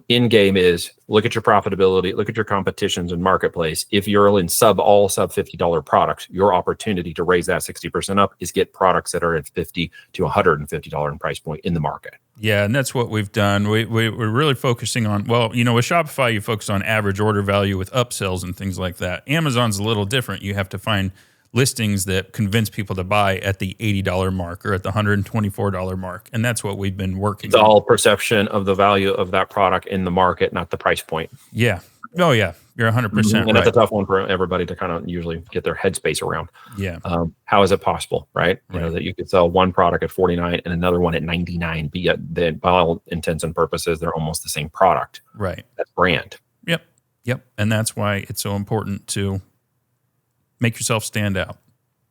in game is look at your profitability, look at your competitions and marketplace. If you're in sub $50 products, your opportunity to raise that 60% up is get products that are at $50 to $150 in price point in the market. Yeah, and that's what we've done. We're really focusing on, with Shopify, you focus on average order value with upsells and things like that. Amazon's a little different. You have to find listings that convince people to buy at the $80 mark or at the $124 mark. And that's what we've been working on. It's all perception of the value of that product in the market, not the price point. Yeah. Oh, yeah. You're 100% right. And that's a tough one for everybody to kind of usually get their headspace around. Yeah. How is it possible, right? That you could sell one product at 49 and another one at 99, by all intents and purposes, they're almost the same product. Right. That's brand. Yep. And that's why it's so important to make yourself stand out.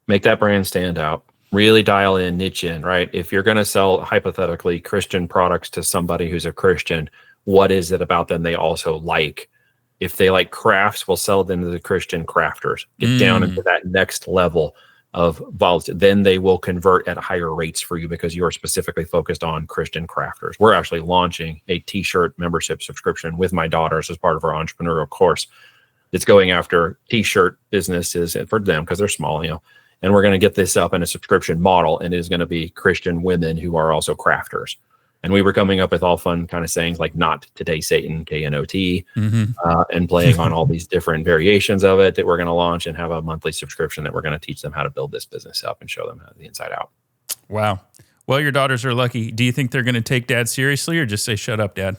Make that brand stand out. Really dial in, niche in, right? If you're going to sell, hypothetically, Christian products to somebody who's a Christian, what is it about them they also like? If they like crafts, we'll sell them to the Christian crafters. Get down into that next level of volatility. Then they will convert at higher rates for you because you are specifically focused on Christian crafters. We're actually launching a t-shirt membership subscription with my daughters as part of our entrepreneurial course. It's going after t-shirt businesses for them because they're small, and we're going to get this up in a subscription model, and it is going to be Christian women who are also crafters. And we were coming up with all fun kind of sayings like "Not Today, Satan," KNOT, and playing on all these different variations of it that we're going to launch and have a monthly subscription that we're going to teach them how to build this business up and show them how the inside out. Wow. Well, your daughters are lucky. Do you think they're going to take Dad seriously or just say, "Shut up, Dad"?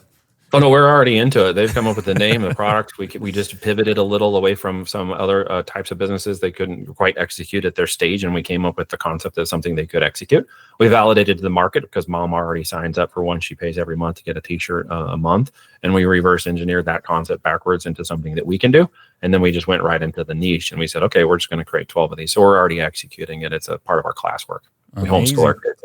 Oh, no, we're already into it. They've come up with the name of the product. We just pivoted a little away from some other types of businesses they couldn't quite execute at their stage, and we came up with the concept of something they could execute. We validated the market because Mom already signs up for one. She pays every month to get a t-shirt a month, and we reverse engineered that concept backwards into something that we can do. And then we just went right into the niche, and we said, okay, we're just going to create 12 of these. So we're already executing it. It's a part of our classwork. We homeschool our kids.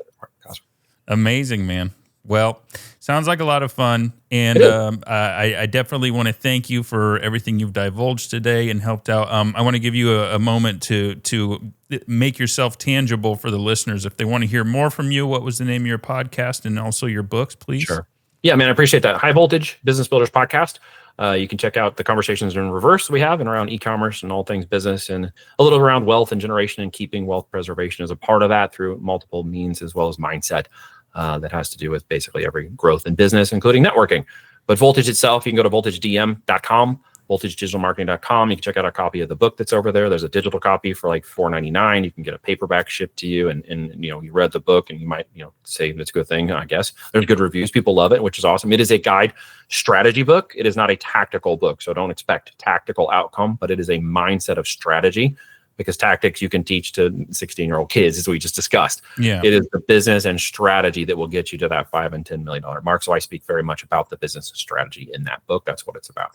Amazing, man. Well, sounds like a lot of fun, and I definitely want to thank you for everything you've divulged today and helped out. I want to give you a moment to make yourself tangible for the listeners. If they want to hear more from you, what was the name of your podcast and also your books, please? Sure. Yeah, man, I appreciate that. High Voltage Business Builders Podcast. You can check out the conversations in reverse we have and around e-commerce and all things business, and a little around wealth and generation and keeping wealth preservation as a part of that through multiple means as well as mindset. That has to do with basically every growth in business, including networking. But Voltage itself, you can go to voltagedm.com, voltagedigitalmarketing.com. You can check out a copy of the book that's over there. There's a digital copy for like $4.99. You can get a paperback shipped to you, and you read the book and you might say it's a good thing. I guess there's good reviews. People love it, which is awesome. It is a guide strategy book. It is not a tactical book, so don't expect tactical outcome, but it is a mindset of strategy. Because tactics you can teach to 16-year-old kids, as we just discussed. Yeah. It is the business and strategy that will get you to that $5 and $10 million mark. So I speak very much about the business and strategy in that book. That's what it's about.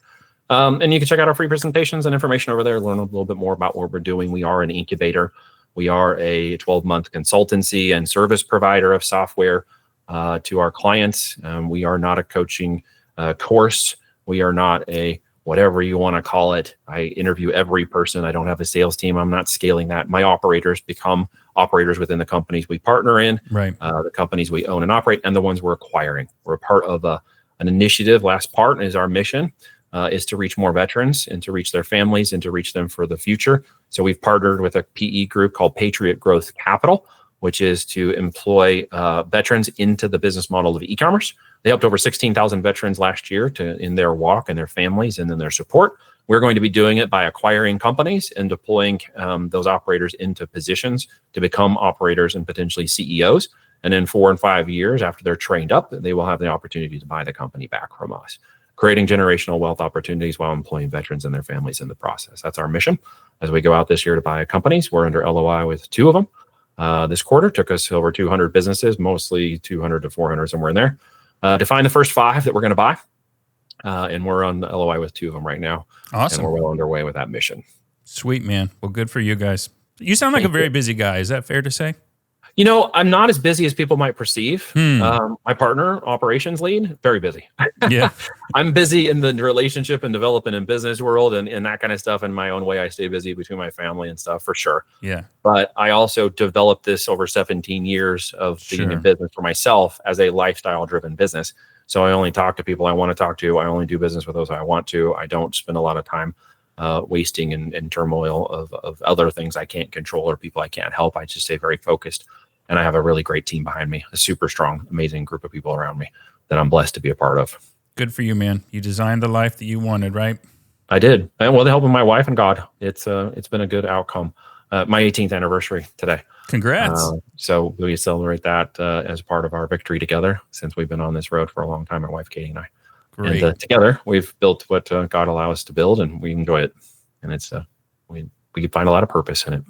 And you can check out our free presentations and information over there, learn a little bit more about what we're doing. We are an incubator. We are a 12-month consultancy and service provider of software to our clients. We are not a coaching course. We are not a whatever you want to call it. I interview every person. I don't have a sales team. I'm not scaling that. My operators become operators within the companies we partner in, right? The companies we own and operate, and the ones we're acquiring. We're a part of an initiative. Last part is our mission is to reach more veterans and to reach their families and to reach them for the future. So we've partnered with a PE group called Patriot Growth Capital, which is to employ veterans into the business model of e-commerce. They helped over 16,000 veterans last year in their walk and their families and then their support. We're going to be doing it by acquiring companies and deploying those operators into positions to become operators and potentially CEOs. And in 4 and 5 years after they're trained up, they will have the opportunity to buy the company back from us, creating generational wealth opportunities while employing veterans and their families in the process. That's our mission. As we go out this year to buy companies, we're under LOI with 2 of them. This quarter took us over 200 businesses, mostly 200 to 400, somewhere in there, to find the first 5 that we're going to buy. And we're on the LOI with 2 of them right now. Awesome. And we're well underway with that mission. Sweet, man. Well, good for you guys. You sound like a very busy guy. Is that fair to say? You know, I'm not as busy as people might perceive. My partner, operations lead, very busy. Yeah. I'm busy in the relationship and development and business world and that kind of stuff. In my own way, I stay busy between my family and stuff, for sure. Yeah. But I also developed this over 17 years of being in business for myself as a lifestyle-driven business. So I only talk to people I want to talk to. I only do business with those I want to. I don't spend a lot of time wasting in turmoil of other things I can't control or people I can't help. I just stay very focused. And I have a really great team behind me, a super strong, amazing group of people around me that I'm blessed to be a part of. Good for you, man. You designed the life that you wanted, right? I did. And with the help of my wife and God, it's been a good outcome. My 18th anniversary today. Congrats. So we celebrate that as part of our victory together, since we've been on this road for a long time, my wife, Katie, and I. Great. And together, we've built what God allows us to build, and we enjoy it. And it's we find a lot of purpose in it.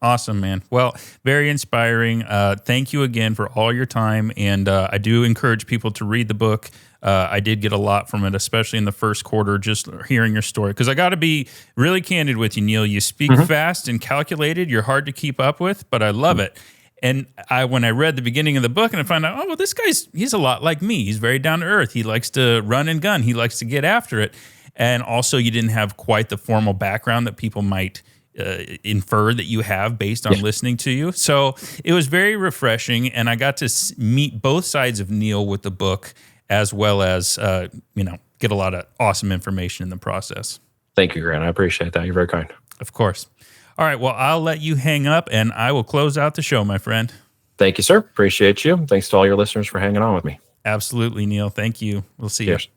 Awesome, man. Well, very inspiring. Thank you again for all your time. And I do encourage people to read the book. I did get a lot from it, especially in the first quarter, just hearing your story. Because I got to be really candid with you, Neil. You speak fast and calculated. You're hard to keep up with, but I love it. And when I read the beginning of the book and I found out, oh, well, this he's a lot like me. He's very down to earth. He likes to run and gun. He likes to get after it. And also, you didn't have quite the formal background that people might infer that you have based on listening to you. So it was very refreshing, and I got to meet both sides of Neil with the book, as well as get a lot of awesome information in the process. Thank you, Grant. I appreciate that. You're very kind. Of course. All right. Well, I'll let you hang up, and I will close out the show, my friend. Thank you, sir. Appreciate you. Thanks to all your listeners for hanging on with me. Absolutely, Neil. Thank you. We'll see Cheers. you.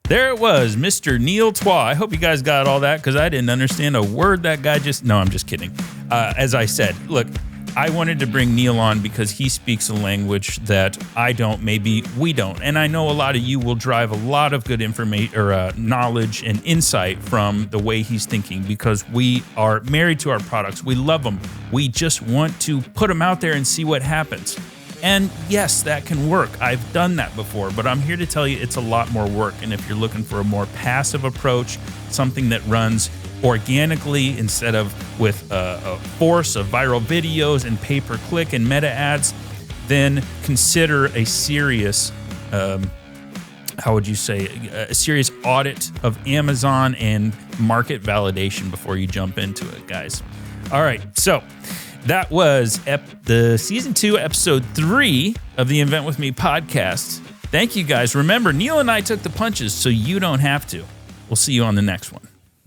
There it was, Mr. Neil Twa. I hope you guys got all that, because I didn't understand a word that guy No, I'm just kidding. As I said, look, I wanted to bring Neil on because he speaks a language that I don't, maybe we don't. And I know a lot of you will drive a lot of good information or knowledge and insight from the way he's thinking, because we are married to our products. We love them. We just want to put them out there and see what happens. And yes, that can work. I've done that before, but I'm here to tell you it's a lot more work. And if you're looking for a more passive approach, something that runs organically instead of with a force of viral videos and pay-per-click and meta ads, then consider a serious, a serious audit of Amazon and market validation before you jump into it, guys. All right, so that was the season 2, episode 3 of the Invent With Me podcast. Thank you, guys. Remember, Neil and I took the punches, so you don't have to. We'll see you on the next one.